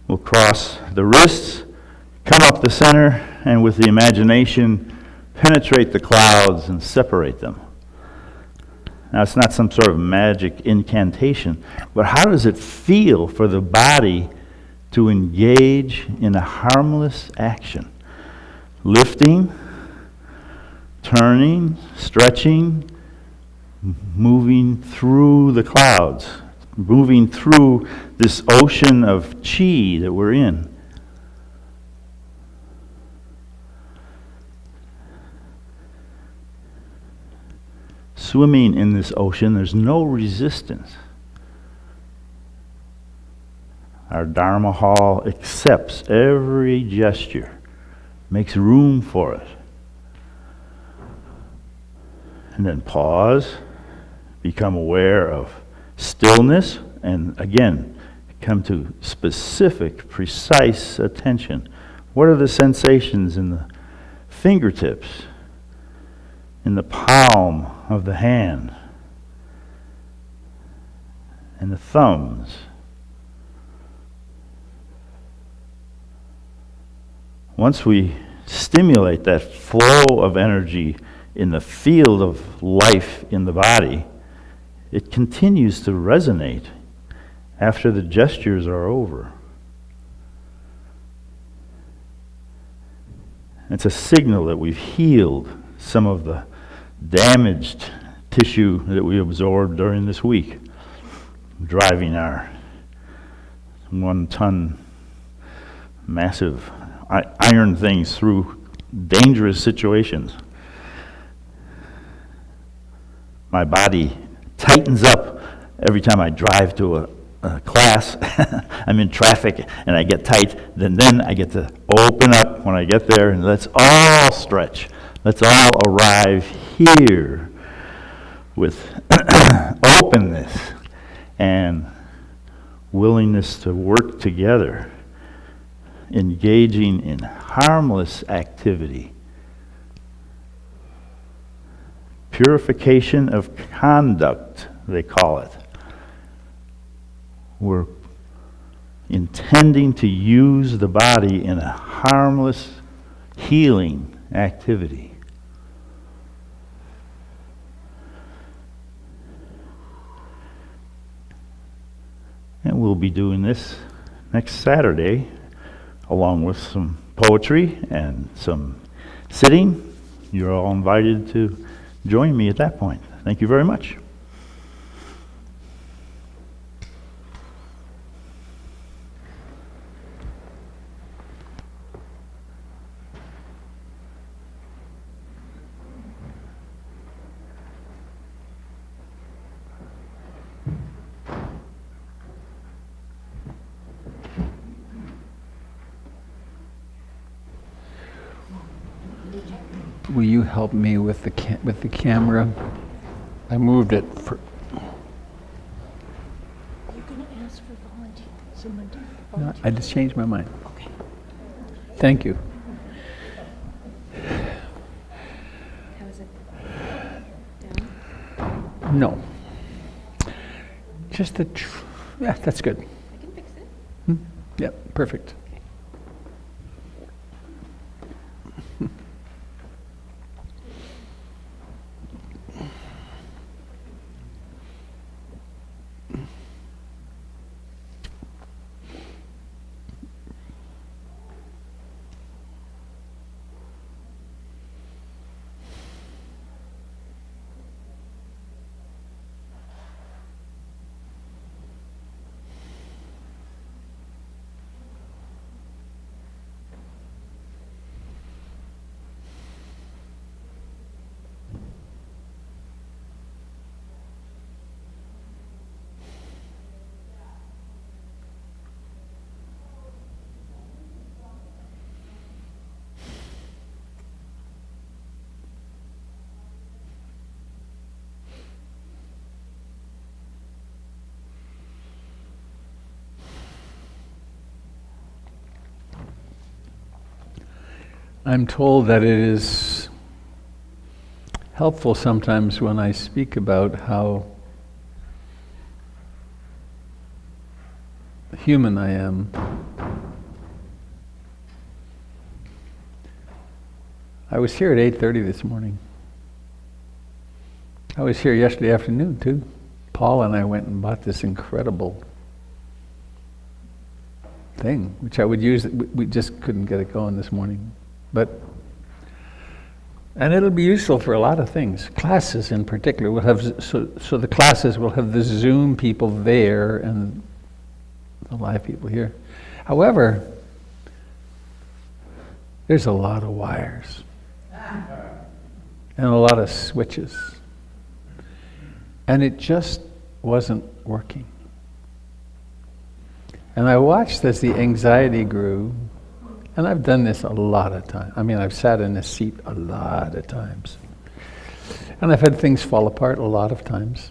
We'll cross the wrists, come up the center, and with the imagination, penetrate the clouds and separate them. Now, it's not some sort of magic incantation, but how does it feel for the body to engage in a harmless action? Lifting, turning, stretching, moving through the clouds, moving through this ocean of chi that we're in. Swimming in this ocean, there's no resistance. Our Dharma hall accepts every gesture, makes room for it. And then pause, become aware of stillness, and again, come to specific, precise attention. What are the sensations in the fingertips, in the palm of the hand, and the thumbs? Once we stimulate that flow of energy in the field of life in the body, it continues to resonate after the gestures are over. It's a signal that we've healed some of the damaged tissue that we absorbed during this week, driving our 1-ton massive iron things through dangerous situations. My body tightens up every time I drive to a class. I'm in traffic and I get tight, then I get to open up when I get there, and let's all stretch. Let's all arrive here with openness and willingness to work together, engaging in harmless activity. Purification of conduct, they call it. We're intending to use the body in a harmless, healing activity. And we'll be doing this next Saturday, along with some poetry and some sitting. You're all invited to join me at that point. Thank you very much. Will you help me with the camera? I moved it for. You're going to ask for volunteers. Someone to No, volunteer. I just changed my mind. Okay. Thank you. How is it? Down? No. Just the. Yeah, that's good. I can fix it. Yep, perfect. I'm told that it is helpful sometimes when I speak about how human I am. I was here at 8:30 this morning. I was here yesterday afternoon too. Paul and I went and bought this incredible thing, which I would use. We just couldn't get it going this morning. And it'll be useful for a lot of things. Classes in particular will have, so the classes will have the Zoom people there and the live people here. However, there's a lot of wires and a lot of switches. And it just wasn't working. And I watched as the anxiety grew. And I've done this a lot of times. I mean, I've sat in this seat a lot of times. And I've had things fall apart a lot of times.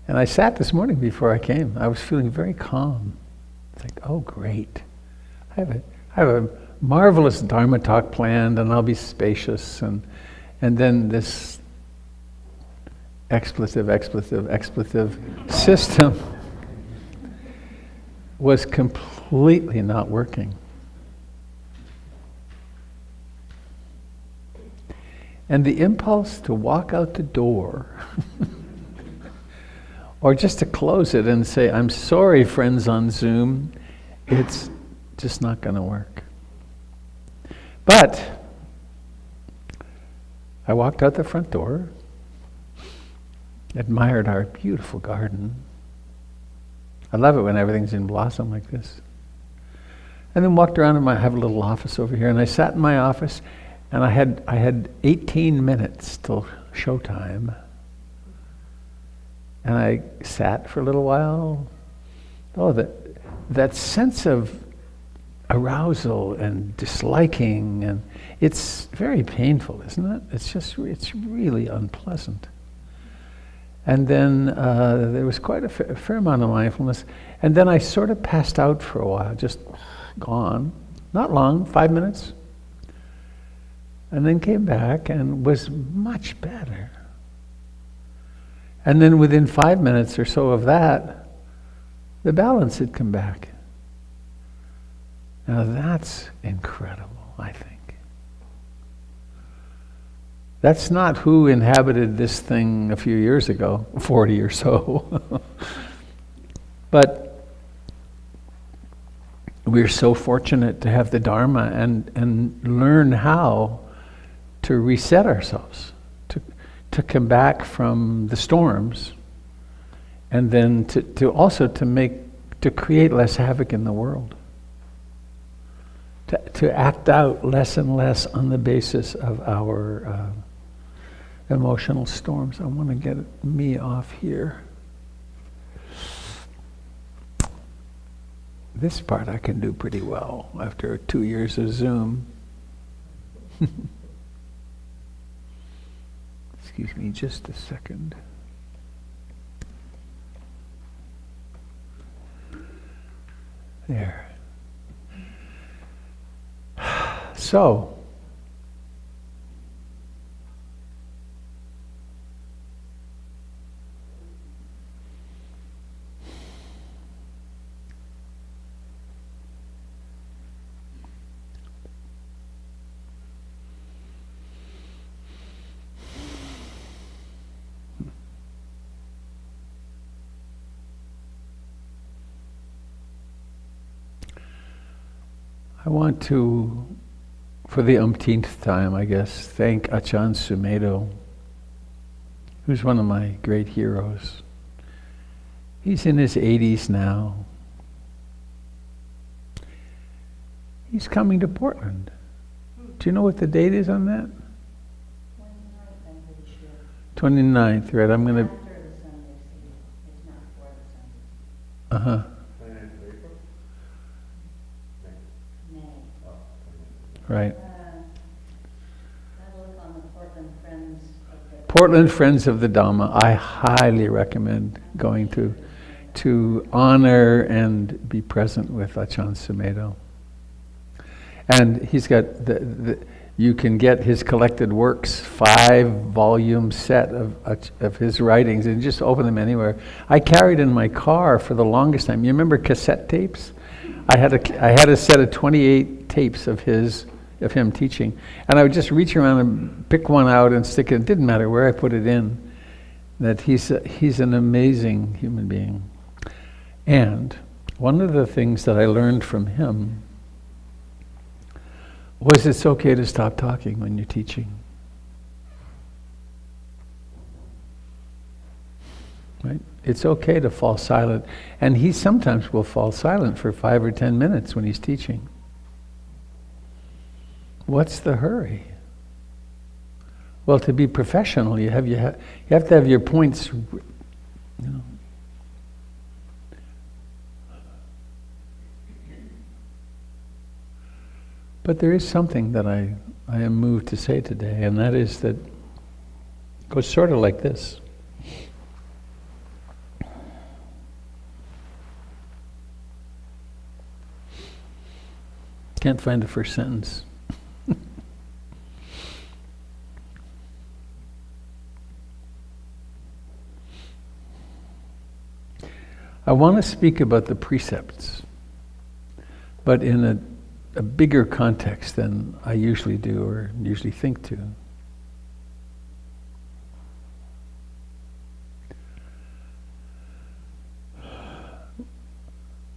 And I sat this morning before I came. I was feeling very calm. It's like, oh, great. I have a marvelous Dharma talk planned, and I'll be spacious. And then this expletive system was completely not working. And the impulse to walk out the door or just to close it and say, I'm sorry, friends on Zoom, it's just not going to work. But I walked out the front door, admired our beautiful garden, I love it when everything's in blossom like this. And then walked around and I have a little office over here, and I sat in my office, and I had 18 minutes till showtime. And I sat for a little while. Oh, that sense of arousal and disliking, and it's very painful, isn't it? It's really unpleasant. And then there was quite a fair amount of mindfulness. And then I sort of passed out for a while, just gone. Not long, 5 minutes. And then came back and was much better. And then within 5 minutes or so of that, the balance had come back. Now that's incredible, I think. That's not who inhabited this thing a few years ago, 40 or so. But we're so fortunate to have the Dharma and learn how to reset ourselves, to come back from the storms, and then to also to create less havoc in the world. To act out less and less on the basis of our emotional storms. I want to get me off here. This part I can do pretty well after 2 years of Zoom. Excuse me just a second. There. So, I want to, for the umpteenth time, I guess, thank Ajahn Sumedho, who's one of my great heroes. He's in his 80s now. He's coming to Portland. Do you know what the date is on that? 29th, right? I'm going to... Uh-huh. Right. Portland Friends of the Dhamma. I highly recommend going to honor and be present with Ajahn Sumedho. And he's got you can get his collected works, 5-volume set of his writings, and just open them anywhere. I carried in my car for the longest time. You remember cassette tapes? I had a set of 28 tapes of him teaching, and I would just reach around and pick one out and stick it. It didn't matter where I put it in. That he's an amazing human being. And one of the things that I learned from him was it's okay to stop talking when you're teaching. Right? It's okay to fall silent. And he sometimes will fall silent for 5 or 10 minutes when he's teaching. What's the hurry? Well, to be professional, you have to have your points, But there is something that I am moved to say today, and that is that it goes sort of like this. Can't find the first sentence. I want to speak about the precepts, but in a bigger context than I usually do or usually think to.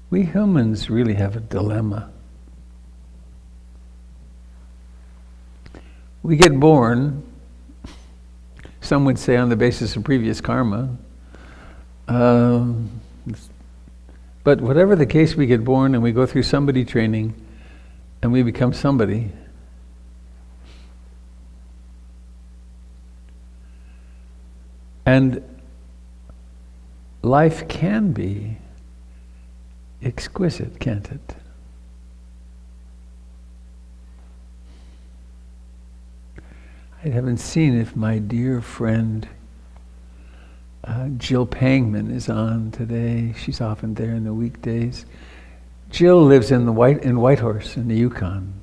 We humans really have a dilemma. We get born, some would say on the basis of previous karma, But whatever the case, we get born and we go through somebody training and we become somebody. And life can be exquisite, can't it? I haven't seen if my dear friend Jill Pangman is on today. She's often there in the weekdays. Jill lives in Whitehorse in the Yukon.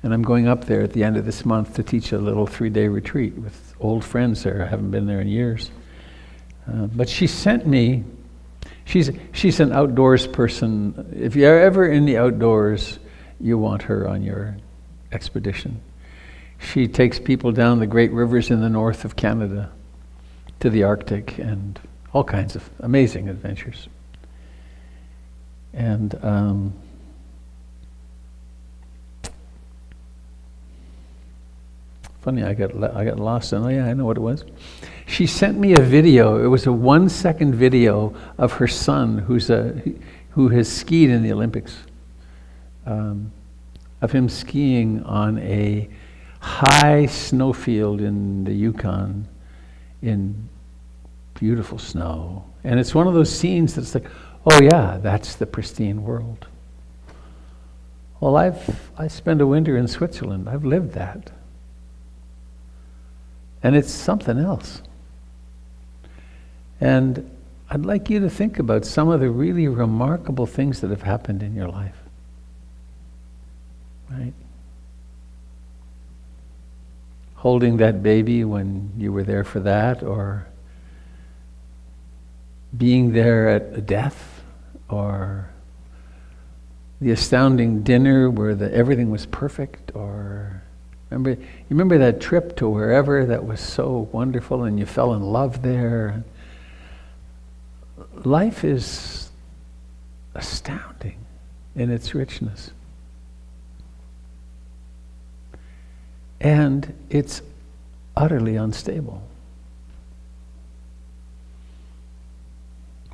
And I'm going up there at the end of this month to teach a little 3-day retreat with old friends there. I haven't been there in years. But she sent me, she's an outdoors person. If you're ever in the outdoors, you want her on your expedition. She takes people down the great rivers in the north of Canada to the Arctic and all kinds of amazing adventures. And funny, I got lost in, oh yeah, I know what it was. She sent me a video. It was a 1-second video of her son who has skied in the Olympics. Of him skiing on a high snowfield in the Yukon in beautiful snow. And it's one of those scenes that's like, oh yeah, that's the pristine world. Well, I spent a winter in Switzerland. I've lived that. And it's something else. And I'd like you to think about some of the really remarkable things that have happened in your life. Right? Holding that baby when you were there for that, or being there at a death, or the astounding dinner where everything was perfect, or you remember that trip to wherever that was so wonderful and you fell in love there. Life is astounding in its richness. And it's utterly unstable.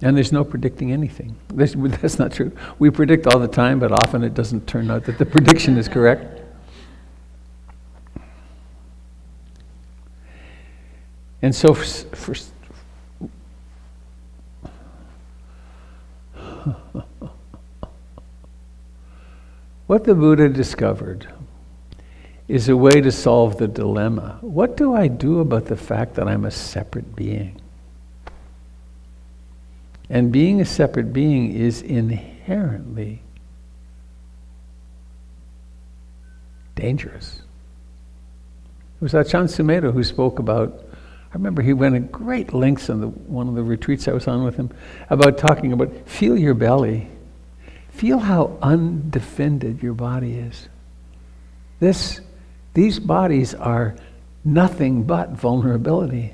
And there's no predicting anything. That's not true. We predict all the time, but often it doesn't turn out that the prediction is correct. And so what the Buddha discovered is a way to solve the dilemma. What do I do about the fact that I'm a separate being? And being a separate being is inherently dangerous. It was Ajahn Sumedho who spoke about, I remember he went at great lengths on one of the retreats I was on with him, about talking about, feel your belly. Feel how undefended your body is. These bodies are nothing but vulnerability.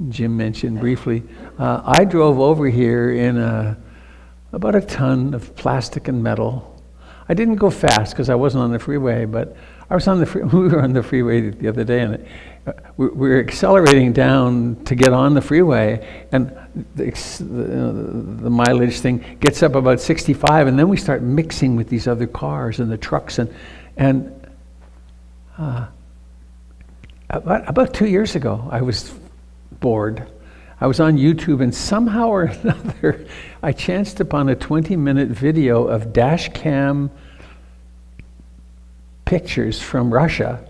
Jim mentioned briefly, I drove over here in about a ton of plastic and metal. I didn't go fast because I wasn't on the freeway, but I was we were on the freeway the other day, and we were accelerating down to get on the freeway, and the mileage thing gets up about 65, and then we start mixing with these other cars and the trucks, and about 2 years ago, I was bored. I was on YouTube, and somehow or another, I chanced upon a 20-minute video of dash cam pictures from Russia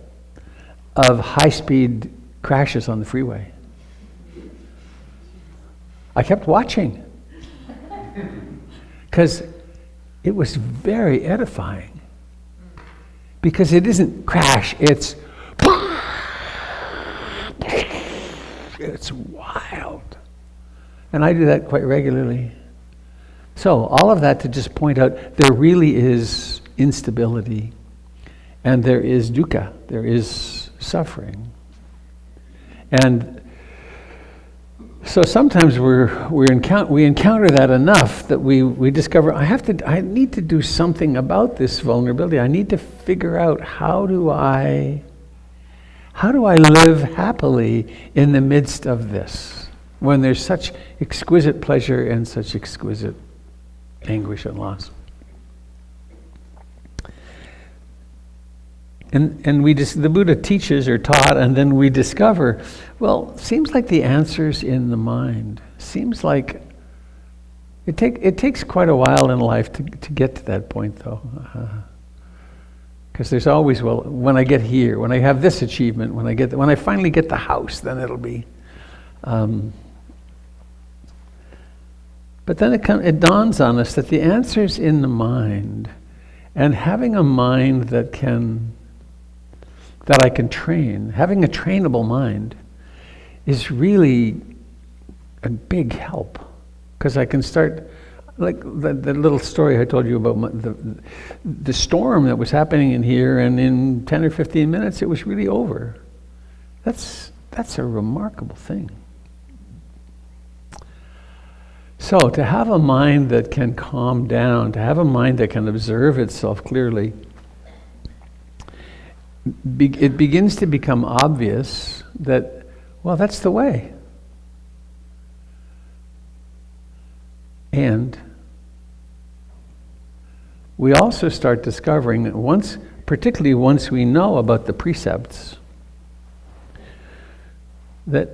of high-speed crashes on the freeway. I kept watching because it was very edifying. Because it isn't crash, it's wild. And I do that quite regularly. So all of that to just point out there really is instability, and there is dukkha, there is suffering. And so sometimes we encounter that enough that we discover I need to do something about this vulnerability. I need to figure out how do I How do I live happily in the midst of this, when there's such exquisite pleasure and such exquisite anguish and loss? And the Buddha teaches or taught, and then we discover, well, seems like the answer's in the mind. Seems like it takes quite a while in life to get to that point, though. Because there's always, well, when I get here, when I have this achievement, when I finally get the house, then it'll be. But then it dawns on us that the answer's in the mind, and having a mind that I can train, having a trainable mind, is really a big help. Because I can start, like the little story I told you about the storm that was happening in here, and in 10 or 15 minutes it was really over. That's a remarkable thing. So to have a mind that can calm down, to have a mind that can observe itself clearly, it begins to become obvious that, well, that's the way. And we also start discovering that particularly once we know about the precepts, that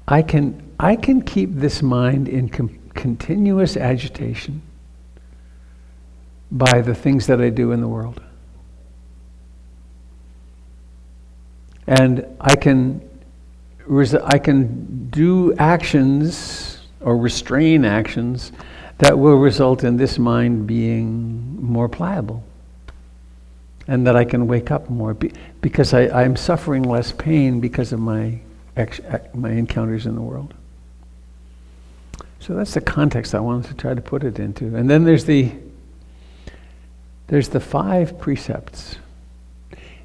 I can keep this mind in continuous agitation by the things that I do in the world. And I can do actions or restrain actions that will result in this mind being more pliable, and that I can wake up more because I'm suffering less pain because of my encounters in the world. So that's the context I wanted to try to put it into. And then there's the 5 precepts.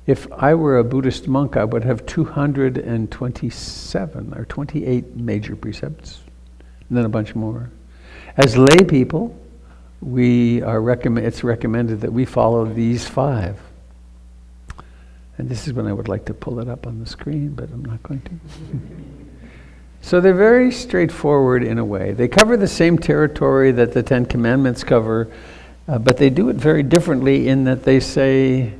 If I were a Buddhist monk, I would have 227 or 28 major precepts, and then a bunch more. As lay people, it's recommended that we follow these 5. And this is when I would like to pull it up on the screen, but I'm not going to. So they're very straightforward in a way. They cover the same territory that the 10 Commandments cover, but they do it very differently in that they say,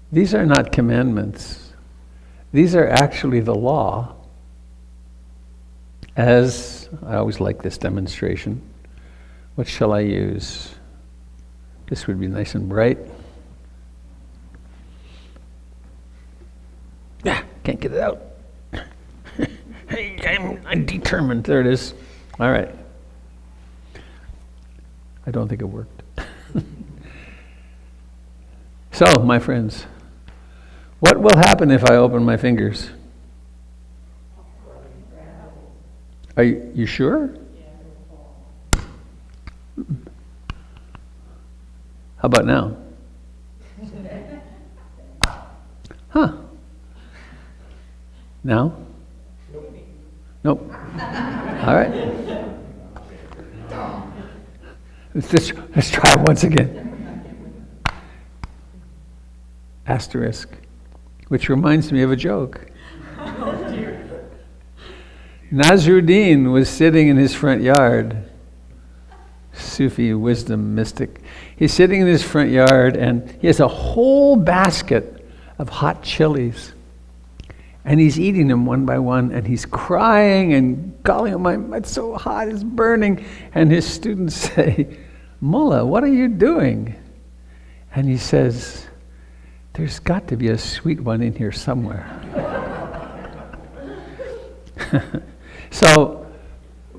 these are not commandments. These are actually the law. As I always like this demonstration. What shall I use? This would be nice and bright. Yeah, can't get it out. Hey, I'm determined. There it is. All right. I don't think it worked. So, my friends, what will happen if I open my fingers? Are you sure? How about now? Huh. Now? Nope. All right. Let's try it once again. Asterisk, which reminds me of a joke. Nasruddin was sitting in his front yard. Sufi wisdom mystic. He's sitting in his front yard and he has a whole basket of hot chilies. And he's eating them one by one, and he's crying and calling them, it's so hot, it's burning. And his students say, Mullah, what are you doing? And he says, there's got to be a sweet one in here somewhere. So,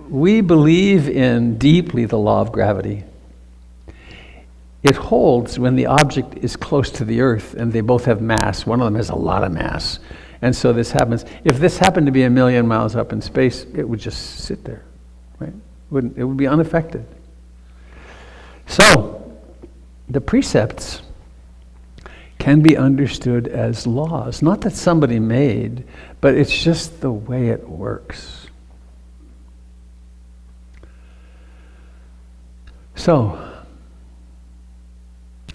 we believe in deeply the law of gravity. It holds when the object is close to the earth and they both have mass. One of them has a lot of mass. And so this happens. If this happened to be 1,000,000 miles up in space, it would just sit there, right? It would be unaffected. So, the precepts can be understood as laws. Not that somebody made, but it's just the way it works. So,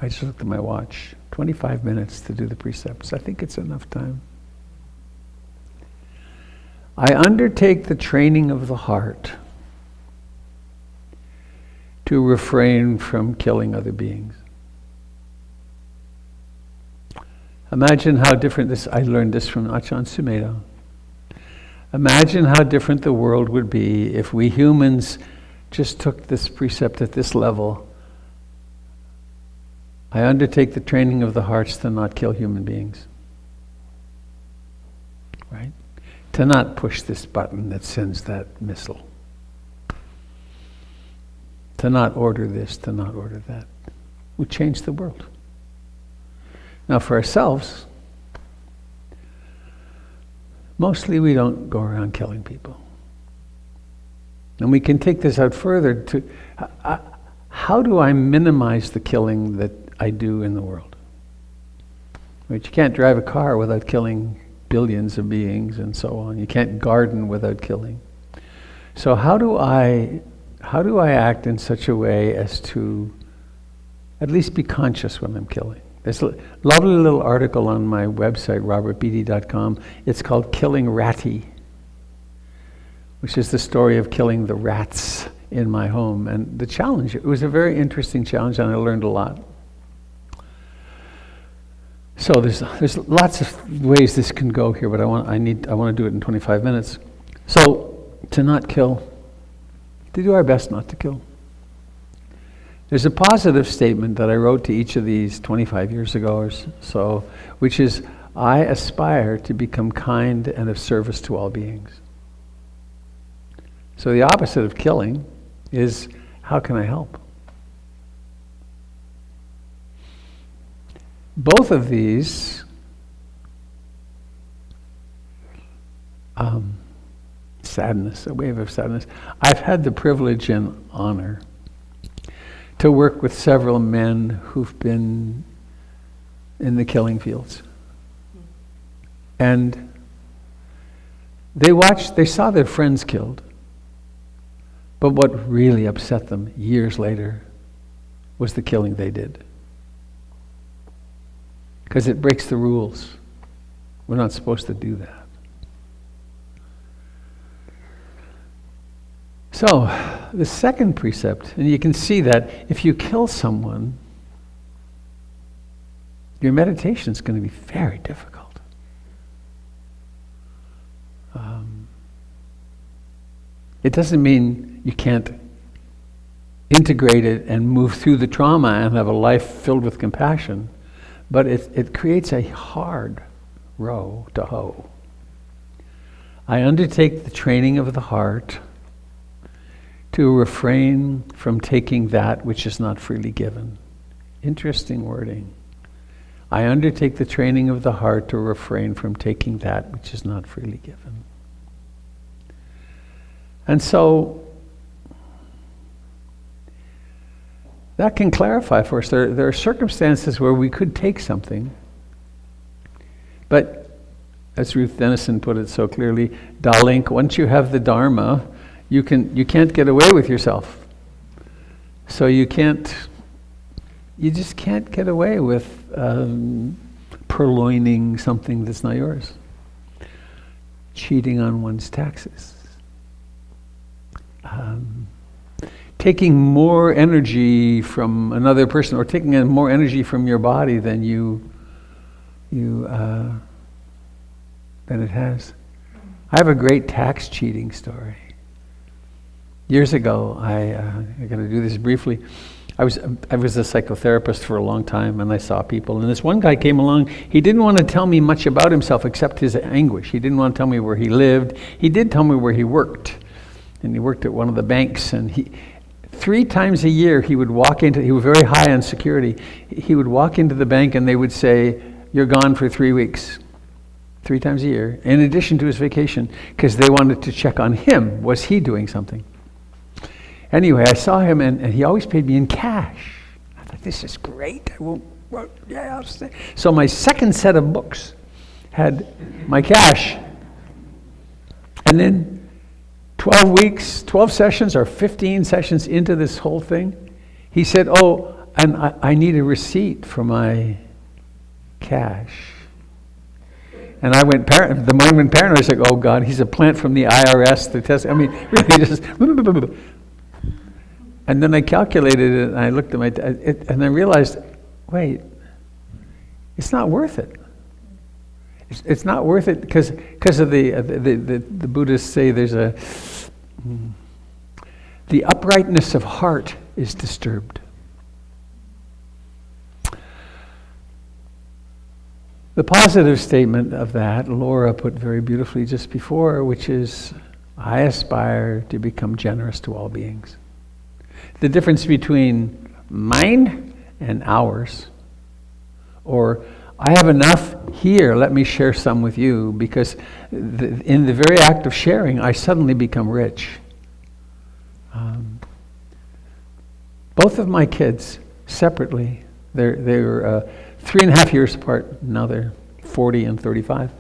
I just looked at my watch. 25 minutes to do the precepts. I think it's enough time. I undertake the training of the heart to refrain from killing other beings. Imagine how different this, I learned this from Ajahn Sumedho. Imagine how different the world would be if we humans just took this precept at this level. I undertake the training of the hearts to not kill human beings. Right? To not push this button that sends that missile. To not order this, to not order that. We change the world. Now for ourselves, mostly we don't go around killing people. And we can take this out further to, how do I minimize the killing that I do in the world? Right? You can't drive a car without killing billions of beings and so on. You can't garden without killing. So how do I act in such a way as to at least be conscious when I'm killing? There's a lovely little article on my website, robertbeatty.com. It's called Killing Ratty, which is the story of killing the rats in my home. And the challenge, it was a very interesting challenge, and I learned a lot. So there's lots of ways this can go here, but I want to do it in 25 minutes. So to not kill, to do our best not to kill. There's a positive statement that I wrote to each of these 25 years ago or so, which is, I aspire to become kind and of service to all beings. So the opposite of killing is, how can I help? Both of these sadness, a wave of sadness. I've had the privilege and honor to work with several men who've been in the killing fields. And they saw their friends killed. But what really upset them years later was the killing they did. Because it breaks the rules. We're not supposed to do that. So, the second precept, and you can see that if you kill someone, your meditation is going to be very difficult. It doesn't mean you can't integrate it and move through the trauma and have a life filled with compassion, but it creates a hard row to hoe. I undertake the training of the heart to refrain from taking that which is not freely given. Interesting wording. I undertake the training of the heart to refrain from taking that which is not freely given. And so, that can clarify for us. There are circumstances where we could take something, but as Ruth Denison put it so clearly, Dalink, once you have the Dharma, you can't get away with yourself. So you just can't get away with purloining something that's not yours. Cheating on one's taxes. Taking more energy from another person, or taking more energy from your body than than it has. I have a great tax cheating story. Years ago, I'm going to do this briefly. I was a psychotherapist for a long time, and I saw people. And this one guy came along. He didn't want to tell me much about himself except his anguish. He didn't want to tell me where he lived. He did tell me where he worked, and he worked at one of the banks. And 3 times a year, he would walk into. He was very high on security. He would walk into the bank, and they would say, "You're gone for 3 weeks." 3 times a year, in addition to his vacation, because they wanted to check on him. Was he doing something? Anyway, I saw him, and he always paid me in cash. I thought, this is great. I'll stay. So my second set of books had my cash. And then 12 weeks, 12 sessions, or 15 sessions into this whole thing, He said, oh, and I need a receipt for my cash. And I went the moment I went paranoid, I was like, oh God, he's a plant from the IRS to test. I mean, really just. And then I calculated it, and I looked at and I realized, wait, it's not worth it. It's not worth it because of the Buddhists say there's the uprightness of heart is disturbed. The positive statement of that, Laura put very beautifully just before, which is, I aspire to become generous to all beings. The difference between mine and ours, or I have enough here, let me share some with you, because in the very act of sharing, I suddenly become rich. Both of my kids, separately, they're 3.5 years apart, now they're 40 and 35.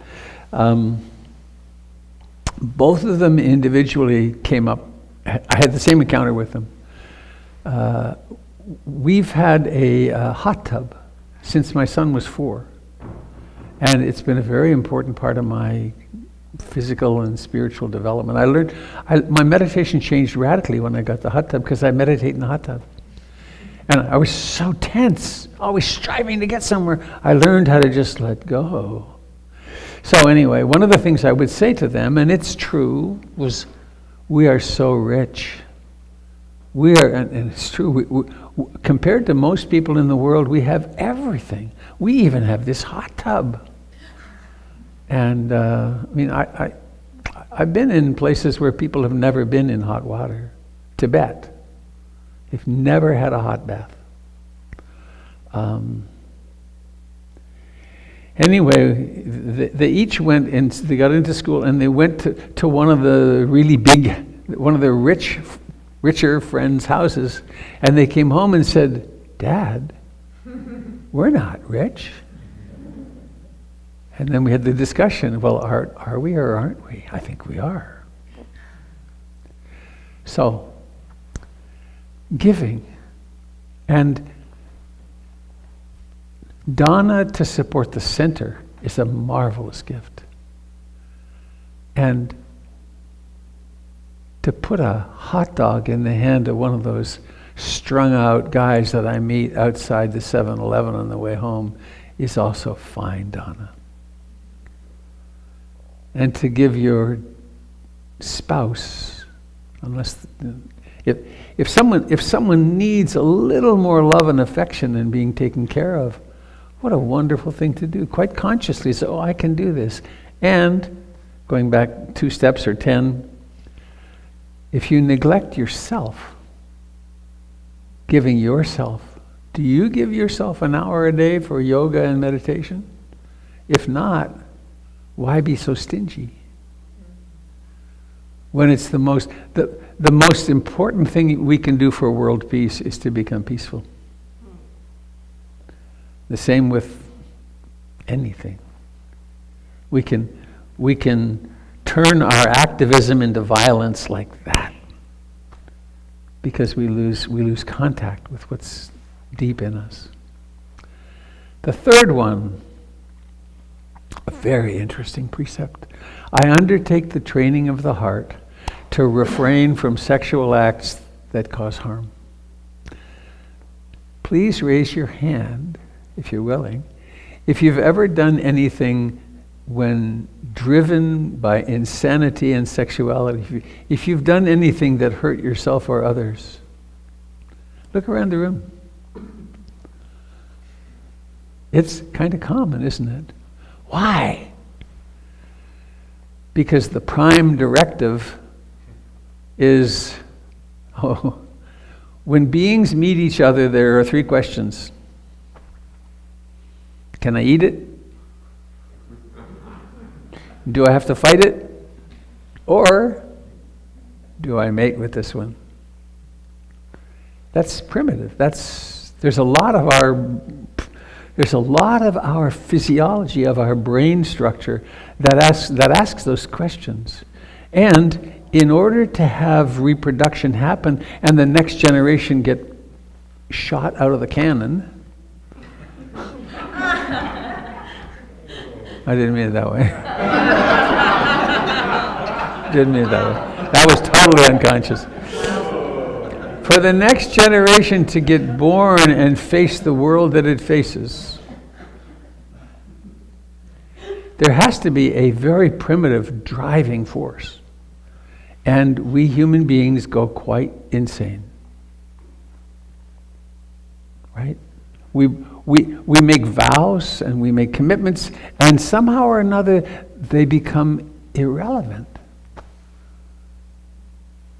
Both of them individually came up, I had the same encounter with them. We've had a hot tub since my son was 4. And it's been a very important part of my physical and spiritual development. I learned, my meditation changed radically when I got the hot tub because I meditate in the hot tub. And I was so tense, always striving to get somewhere. I learned how to just let go. So anyway, one of the things I would say to them, and it's true, was we are so rich. We are, and it's true, compared to most people in the world, we have everything. We even have this hot tub. And I mean, I've been in places where people have never been in hot water. Tibet. They've never had a hot bath. Anyway, they each went and they got into school and they went to one of the really big, one of their richer friends' houses, and they came home and said, Dad, we're not rich. And then we had the discussion, well, are we or aren't we? I think we are. So, giving and dana to support the center is a marvelous gift. And to put a hot dog in the hand of one of those strung out guys that I meet outside the 7-Eleven on the way home is also fine dana. And to give your spouse, if someone needs a little more love and affection and being taken care of, what a wonderful thing to do. Quite consciously say, oh, I can do this. And going back 2 steps or 10, if you neglect yourself, giving yourself, do you give yourself an hour a day for yoga and meditation? If not, why be so stingy? When it's the most important thing we can do for world peace is to become peaceful. The same with anything. We can turn our activism into violence like that because we lose contact with what's deep in us. The third one, a very interesting precept. I undertake the training of the heart to refrain from sexual acts that cause harm. Please raise your hand, if you're willing, if you've ever done anything when driven by insanity and sexuality, if you've done anything that hurt yourself or others. Look around the room. It's kind of common, isn't it? Why? Because the prime directive is, when beings meet each other, there are 3 questions. Can I eat it? Do I have to fight it? Or do I mate with this one? That's primitive. There's a lot of our physiology, of our brain structure that asks those questions. And in order to have reproduction happen and the next generation get shot out of the cannon. I didn't mean it that way. Didn't mean it that way. That was totally unconscious. For the next generation to get born and face the world that it faces, there has to be a very primitive driving force. And we human beings go quite insane. Right? We make vows and we make commitments, and somehow or another they become irrelevant.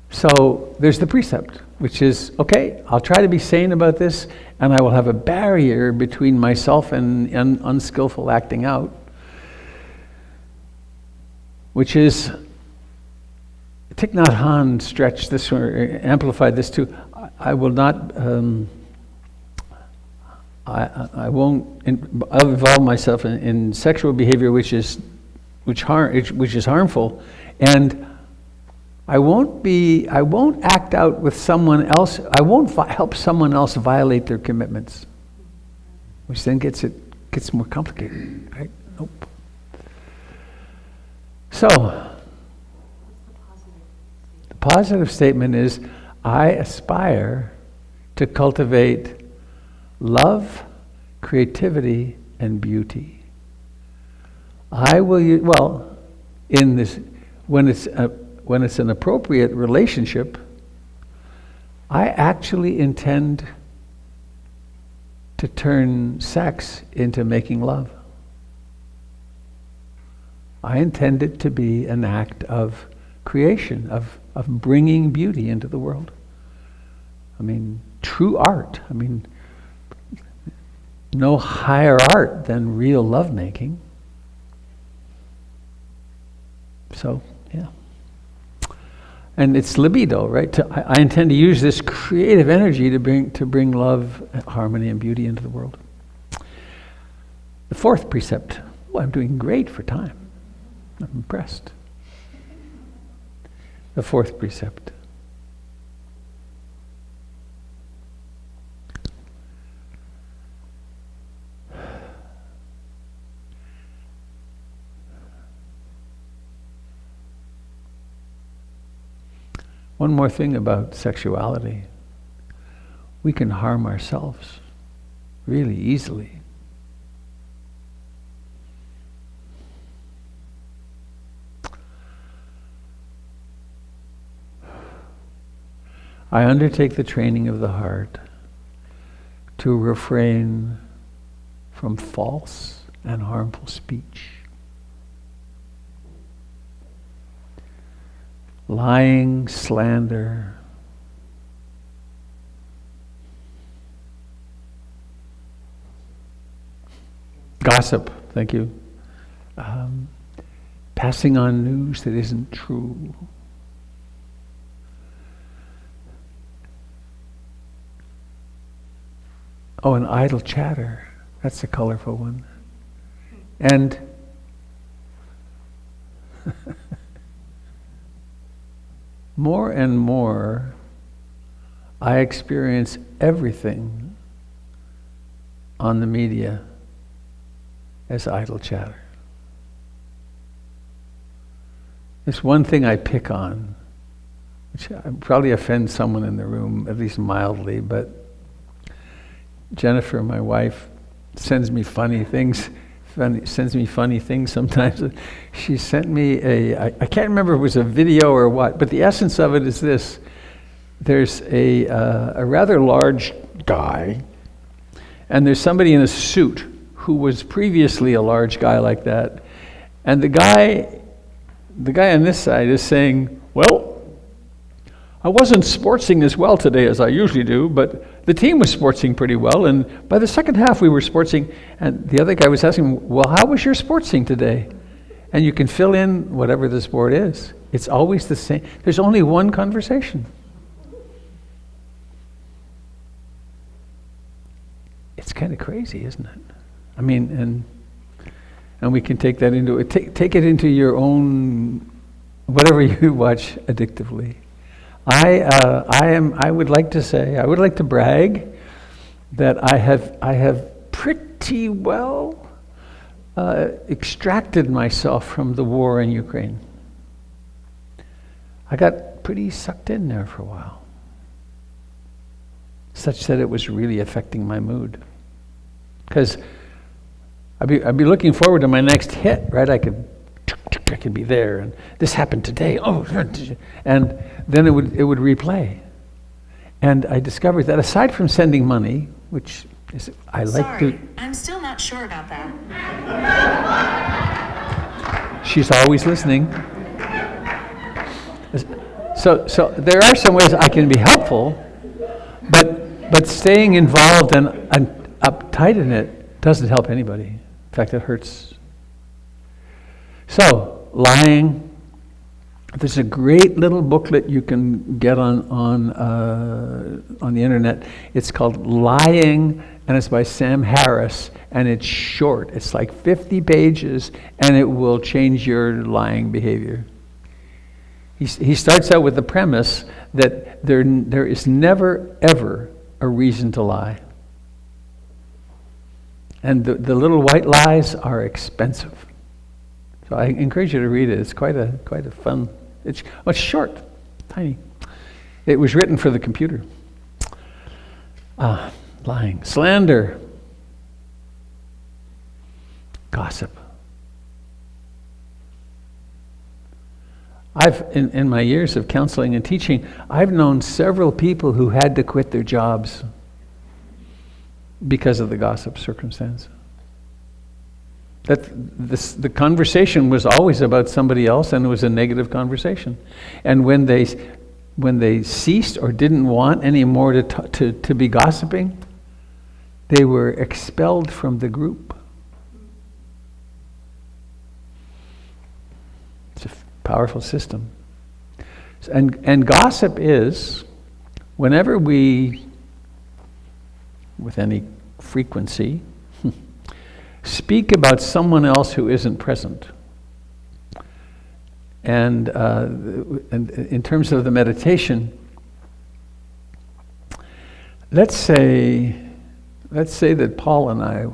So there's the precept, which is, okay, I'll try to be sane about this, and I will have a barrier between myself and unskillful acting out, which is, Thich Nhat Hanh stretched this or amplified this too. I will not, I won't involve myself in sexual behavior which is harmful, and I won't act out with someone else. I won't help someone else violate their commitments, which then gets more complicated, right? Nope. So, the positive statement is, I aspire to cultivate love, creativity, and beauty. I will, in this, when it's an appropriate relationship, I actually intend to turn sex into making love. I intend it to be an act of creation, of bringing beauty into the world. I mean, true art. I mean, no higher art than real lovemaking. So, yeah. And it's libido, right? I intend to use this creative energy to bring love, harmony, and beauty into the world. The fourth precept. Oh, I'm doing great for time. I'm impressed. The fourth precept. One more thing about sexuality. We can harm ourselves really easily. I undertake the training of the heart to refrain from false and harmful speech. Lying, slander, gossip, thank you. Passing on news that isn't true. Oh, and idle chatter. That's a colorful one. And more and more, I experience everything on the media as idle chatter. There's one thing I pick on, which probably offends someone in the room, at least mildly, but Jennifer, my wife, sends me funny things sometimes. She sent me I can't remember if it was a video or what, but the essence of it is this. There's a rather large guy, and there's somebody in a suit who was previously a large guy like that. And the guy on this side is saying, well, I wasn't sportsing as well today as I usually do, but the team was sportsing pretty well, and by the second half we were sportsing, and the other guy was asking, well, how was your sportsing today? And you can fill in whatever the sport is. It's always the same. There's only one conversation. It's kind of crazy, isn't it? I mean, and we can take that into it. Take it into your own, whatever you watch addictively. I would like to brag that I have pretty well extracted myself from the war in Ukraine. I got pretty sucked in there for a while, such that it was really affecting my mood. Because I'd be looking forward to my next hit, right? I could be there, and this happened today. Oh, and then it would replay. And I discovered that aside from sending money, which is I like to. I'm still not sure about that. She's always listening. So there are some ways I can be helpful, but staying involved and uptight in it doesn't help anybody. In fact, it hurts. So, lying. There's a great little booklet you can get on the internet. It's called Lying, and it's by Sam Harris, and it's short. It's like 50 pages, and it will change your lying behavior. He starts out with the premise that there is never, ever a reason to lie. And the little white lies are expensive. So I encourage you to read it. It's quite a fun. It's short, tiny. It was written for the computer. Lying, slander, gossip. In my years of counseling and teaching, I've known several people who had to quit their jobs because of the gossip circumstance. The conversation was always about somebody else, and it was a negative conversation. And when they ceased or didn't want any more to be gossiping, they were expelled from the group. It's a powerful system. And gossip is, whenever we, with any frequency, speak about someone else who isn't present. And in terms of the meditation, let's say that Paul and I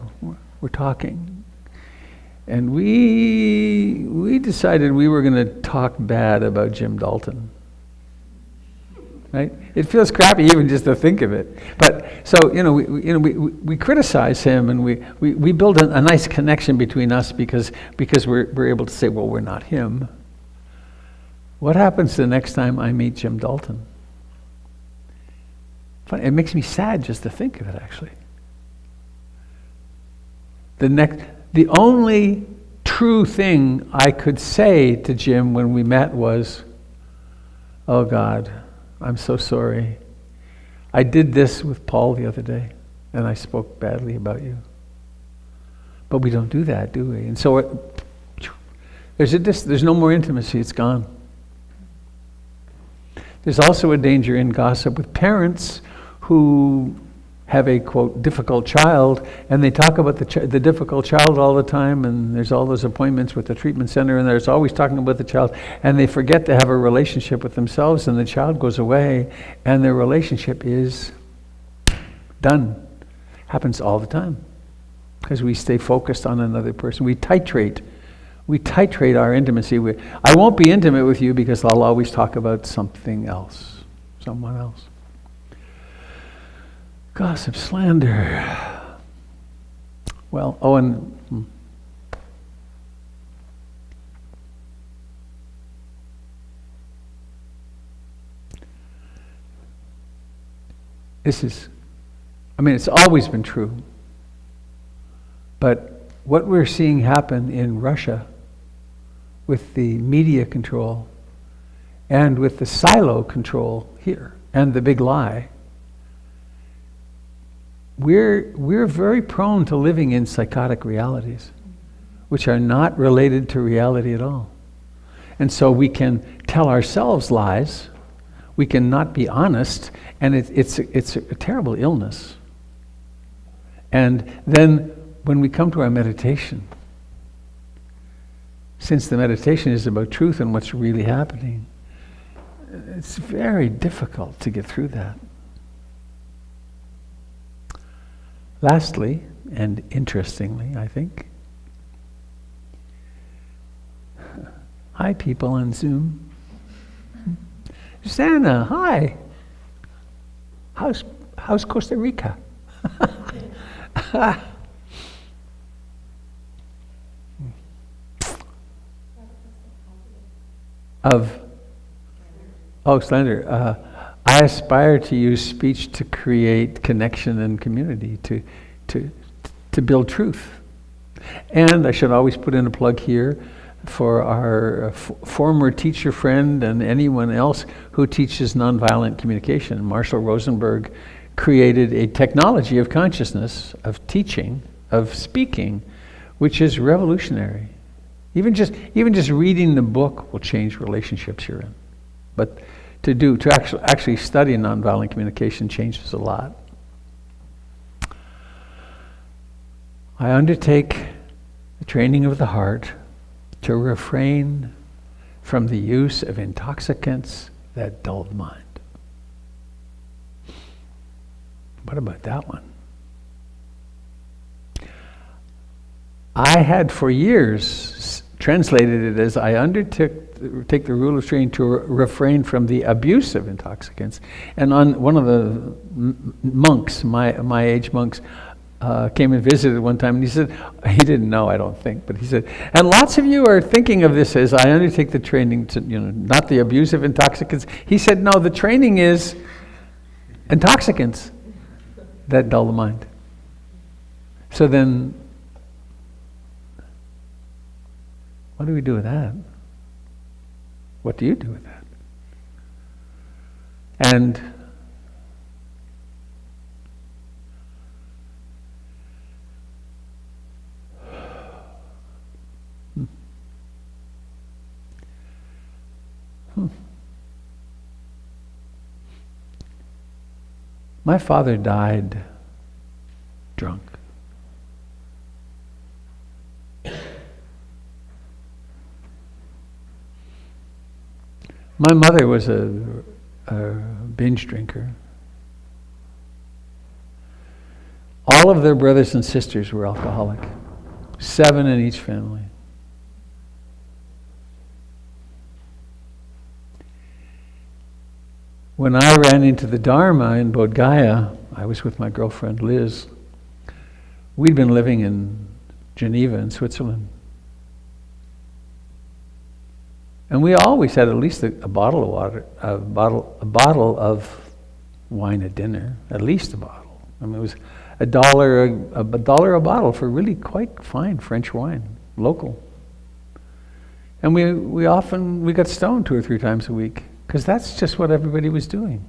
were talking, and we decided we were going to talk bad about Jim Dalton. Right? It feels crappy even just to think of it. But so we criticize him, and we build a nice connection between us because we're able to say, well, we're not him. What happens the next time I meet Jim Dalton? Funny, it makes me sad just to think of it, actually. The only true thing I could say to Jim when we met was, oh God, I'm so sorry. I did this with Paul the other day, and I spoke badly about you. But we don't do that, do we? And so there's no more intimacy. It's gone. There's also a danger in gossip with parents who have a, quote, difficult child, and they talk about the difficult child all the time, and there's all those appointments with the treatment center, and there's always talking about the child, and they forget to have a relationship with themselves, and the child goes away, and their relationship is done. Happens all the time, because we stay focused on another person. We titrate our intimacy. I won't be intimate with you because I'll always talk about something else, someone else. Gossip, slander. Well, it's always been true. But what we're seeing happen in Russia with the media control and with the silo control here and the big lie, we're very prone to living in psychotic realities, which are not related to reality at all. And so we can tell ourselves lies, we can not be honest, and it's a terrible illness. And then when we come to our meditation, since the meditation is about truth and what's really happening, it's very difficult to get through that. Lastly, and interestingly, I think, hi people on Zoom. Susanna, hi. How's Costa Rica? Slender. I aspire to use speech to create connection and community, to build truth. And I should always put in a plug here for our former teacher friend and anyone else who teaches nonviolent communication. Marshall Rosenberg created a technology of consciousness, of teaching, of speaking, which is revolutionary. Even just reading the book will change relationships you're in. But to actually study nonviolent communication changes a lot. I undertake the training of the heart to refrain from the use of intoxicants that dull the mind. What about that one? I had for years translated it as I take the rule of training to refrain from the abuse of intoxicants. And on one of the monks, my age monks, came and visited one time, and he said, he didn't know, I don't think, but he said, and lots of you are thinking of this as I undertake the training to, not the abuse of intoxicants. He said, no, the training is intoxicants that dull the mind. So then, what do we do with that? What do you do with that? And my father died drunk. My mother was a binge drinker. All of their brothers and sisters were alcoholic. 7 in each family. When I ran into the Dharma in Bodh Gaya, I was with my girlfriend Liz. We'd been living in Geneva in Switzerland. And we always had at least a bottle of water, a bottle of wine at dinner, at least a bottle. I mean, it was $1 a bottle for really quite fine French wine, local. And we got stoned 2 or 3 times a week, because that's just what everybody was doing.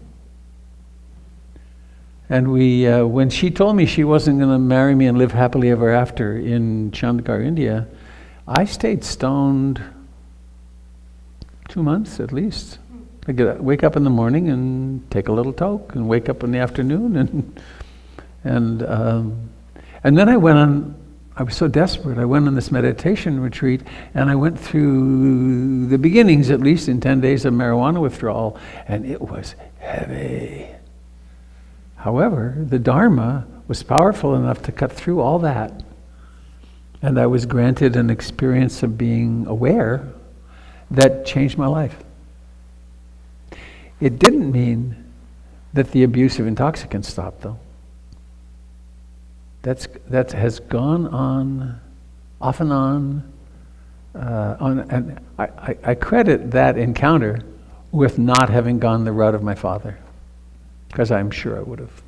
And when she told me she wasn't going to marry me and live happily ever after in Chandigarh, India, I stayed stoned 2 months at least. I wake up in the morning and take a little toke, and wake up in the afternoon, and then I went on. I was so desperate. I went on this meditation retreat, and I went through the beginnings, at least in 10 days of marijuana withdrawal, and it was heavy. However, the Dharma was powerful enough to cut through all that, and I was granted an experience of being aware that changed my life. It didn't mean that the abuse of intoxicants stopped, though. That has gone on, off and on, and I credit that encounter with not having gone the route of my father, because I'm sure I would have.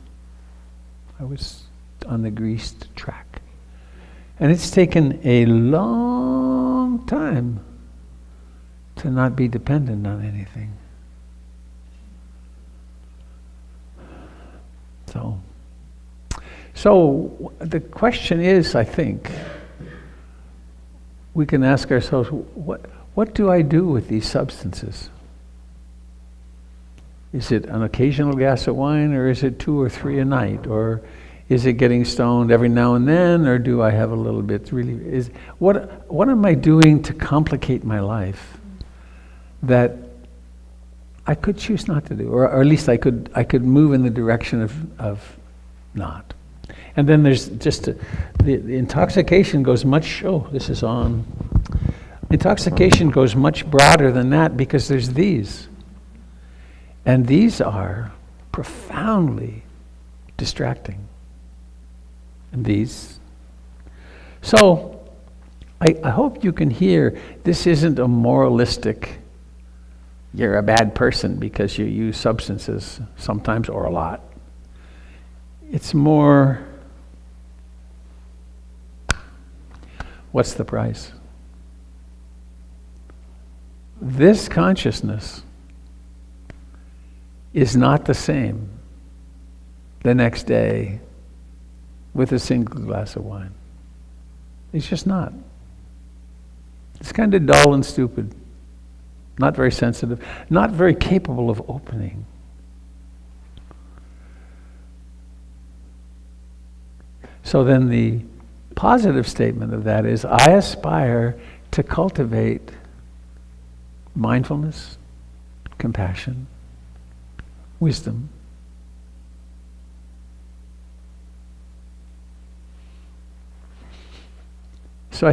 I was on the greased track. And it's taken a long time to not be dependent on anything. So the question is, I think, we can ask ourselves, what do I do with these substances? Is it an occasional glass of wine, or is it 2 or 3 a night? Or is it getting stoned every now and then, or do I have a little bit? What am I doing to complicate my life that I could choose not to do, or at least I could move in the direction of not? And then there's just the intoxication goes much, oh, this is on. Intoxication goes much broader than that because there's these. And these are profoundly distracting. And these. So, I hope you can hear this isn't a moralistic, you're a bad person because you use substances sometimes or a lot. It's more, what's the price? This consciousness is not the same the next day with a single glass of wine. It's just not. It's kind of dull and stupid, not very sensitive, not very capable of opening. So then the positive statement of that is, I aspire to cultivate mindfulness, compassion, wisdom. So I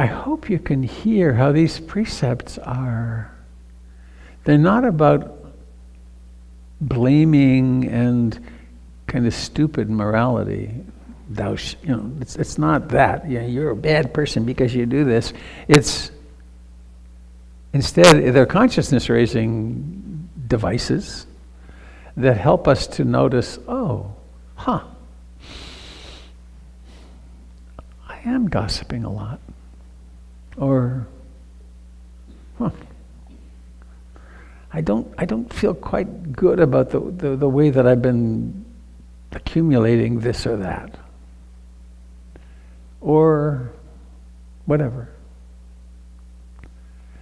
hope you can hear how these precepts they're not about blaming and kind of stupid morality. It's not that. You're a bad person because you do this. It's instead they're consciousness-raising devices that help us to notice, I am gossiping a lot. Or, I don't feel quite good about the way that I've been accumulating this or that. Or whatever.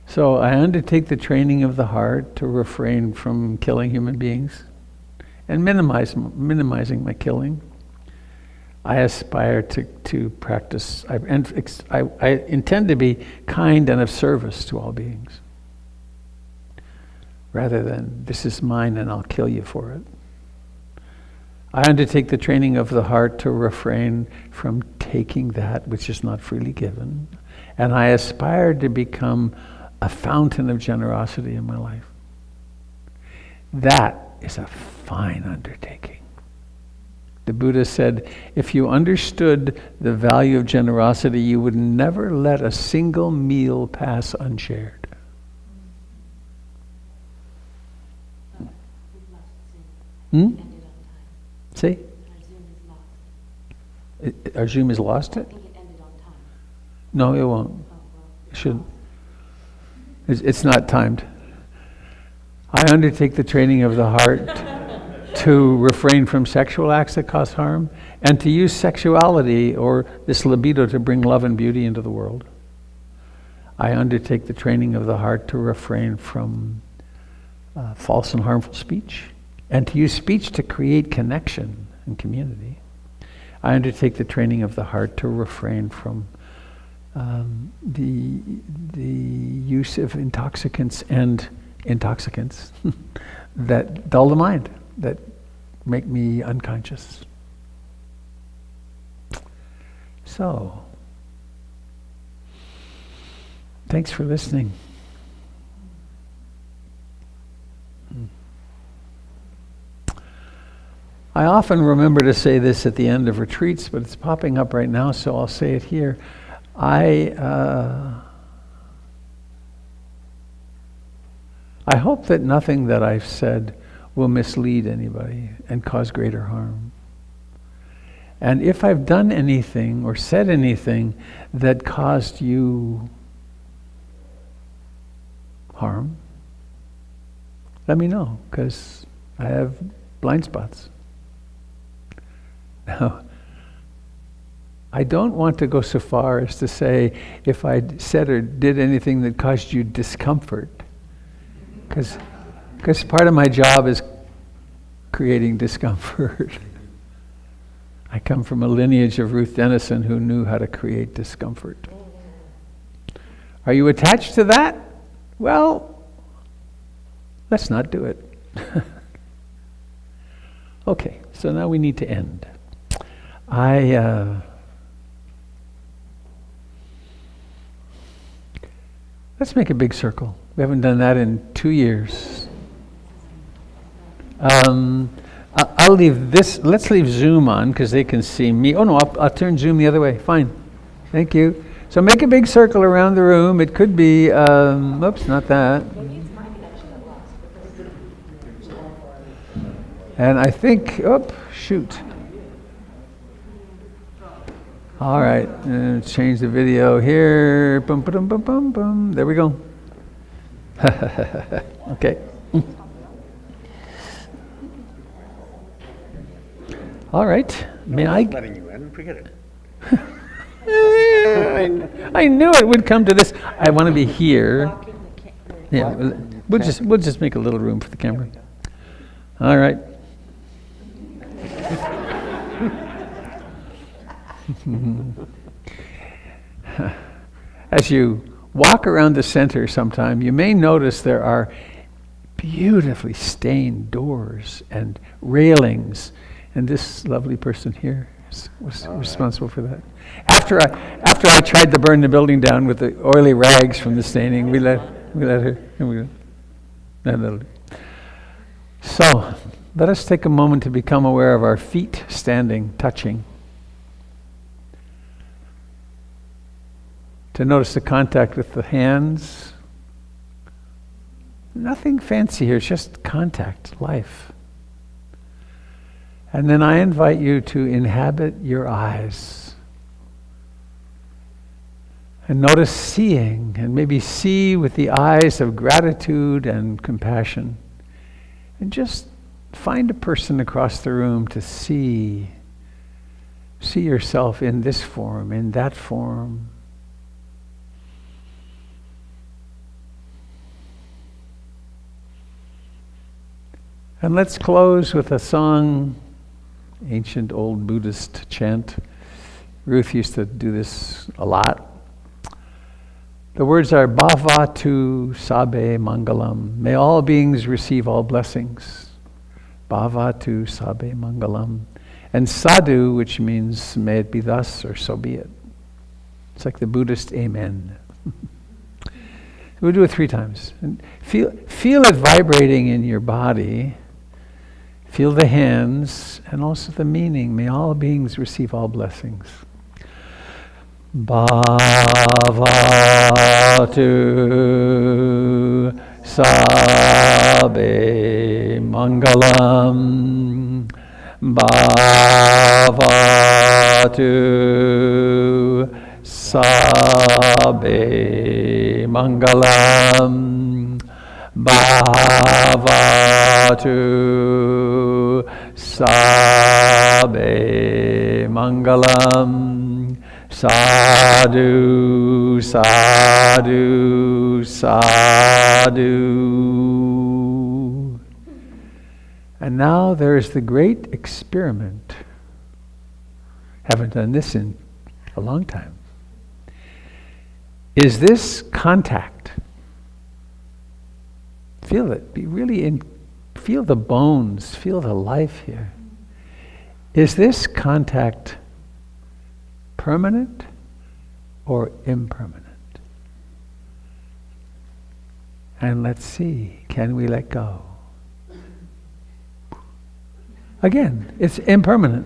So I undertake the training of the heart to refrain from killing human beings and minimizing my killing. I aspire to practice, I intend to be kind and of service to all beings, rather than, this is mine and I'll kill you for it. I undertake the training of the heart to refrain from taking that which is not freely given, and I aspire to become a fountain of generosity in my life. That is a fine undertaking. The Buddha said, if you understood the value of generosity, you would never let a single meal pass unshared. See? Our Zoom has lost it? No, it won't. It should. It's not timed. I undertake the training of the heart to refrain from sexual acts that cause harm and to use sexuality or this libido to bring love and beauty into the world. I undertake the training of the heart to refrain from false and harmful speech and to use speech to create connection and community. I undertake the training of the heart to refrain from the use of intoxicants that dull the mind, that make me unconscious. So, thanks for listening. I often remember to say this at the end of retreats, but it's popping up right now, so I'll say it here. I hope that nothing that I've said will mislead anybody and cause greater harm. And if I've done anything or said anything that caused you harm, let me know, because I have blind spots. Now, I don't want to go so far as to say if I said or did anything that caused you discomfort, because part of my job is creating discomfort. I come from a lineage of Ruth Denison who knew how to create discomfort. Are you attached to that? Well, let's not do it. Okay, so now we need to end. Let's make a big circle. We haven't done that in 2 years. I'll leave this, let's leave Zoom on because they can see me. Oh no, I'll turn Zoom the other way. Fine. Thank you. So make a big circle around the room. It could be, oops, not that. And I think, shoot. All right, change the video here. Boom, boom, boom, boom, boom. There we go. Okay. All right. May I? Letting you in, forget it. I knew it would come to this. I want to be here. Yeah, we'll just make a little room for the camera. All right. As you walk around the center sometime, you may notice there are beautifully stained doors and railings, and this lovely person here was responsible for that. After I tried to burn the building down with the oily rags from the staining, we let her. That'll do. So, let us take a moment to become aware of our feet standing, touching. To notice the contact with the hands. Nothing fancy here, it's just contact, life. And then I invite you to inhabit your eyes. And notice seeing, and maybe see with the eyes of gratitude and compassion. And just find a person across the room to see. See yourself in this form, in that form. And let's close with a song, ancient old Buddhist chant. Ruth used to do this a lot. The words are Bhavatu Sabbe Mangalam. May all beings receive all blessings. Bhavatu Sabbe Mangalam. And Sadhu, which means may it be thus or so be it. It's like the Buddhist Amen. We'll do it 3 times. And feel it vibrating in your body. Feel the hands and also the meaning. May all beings receive all blessings. Bhavatu Sabbe Mangalam. Bhavatu Sabbe Mangalam. Bhavatu Sabbe Mangalam. Sadhu, sadhu, sadhu. And now there is the great experiment. Haven't done this in a long time. Is this contact? Feel it. Be really in. Feel the bones. Feel the life here. Is this contact permanent or impermanent? And let's see. Can we let go? Again, it's impermanent.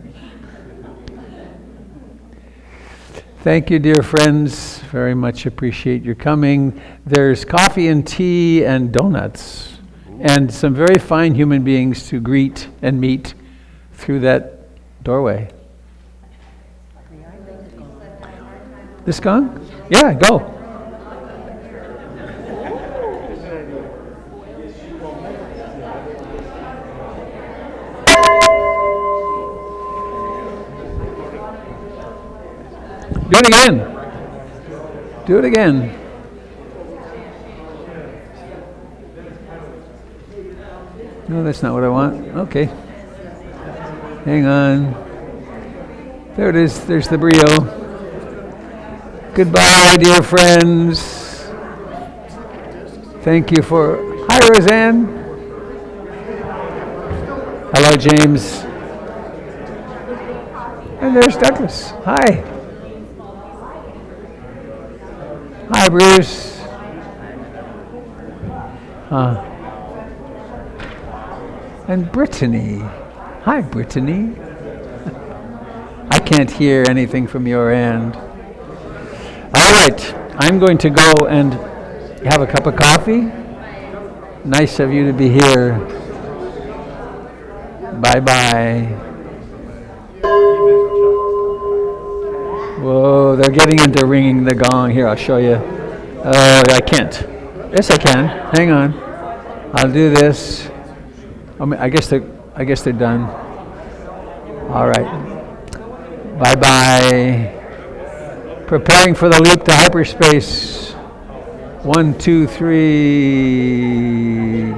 Thank you, dear friends. Very much appreciate your coming. There's coffee and tea and donuts and some very fine human beings to greet and meet through that doorway. This gone? Yeah, go. Do it again. Do it again. No, that's not what I want. Okay. Hang on. There it is. There's the brio. Goodbye, dear friends. Thank you for... Hi, Roseanne. Hello, James. And there's Douglas. Hi. Hi, Bruce. And Brittany. Hi, Brittany. I can't hear anything from your end. All right, I'm going to go and have a cup of coffee. Nice of you to be here. Bye-bye. Whoa, they're getting into ringing the gong. Here, I'll show you. Oh, I can't. Yes, I can. Hang on. I'll do this. I guess they're done. All right. Bye-bye. Preparing for the leap to hyperspace. 1, 2, 3,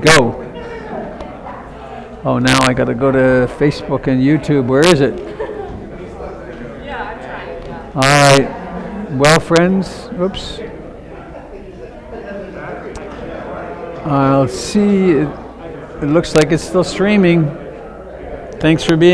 go. Oh, now I got to go to Facebook and YouTube. Where is it? All right. Well, friends, oops. I'll see. It looks like it's still streaming. Thanks for being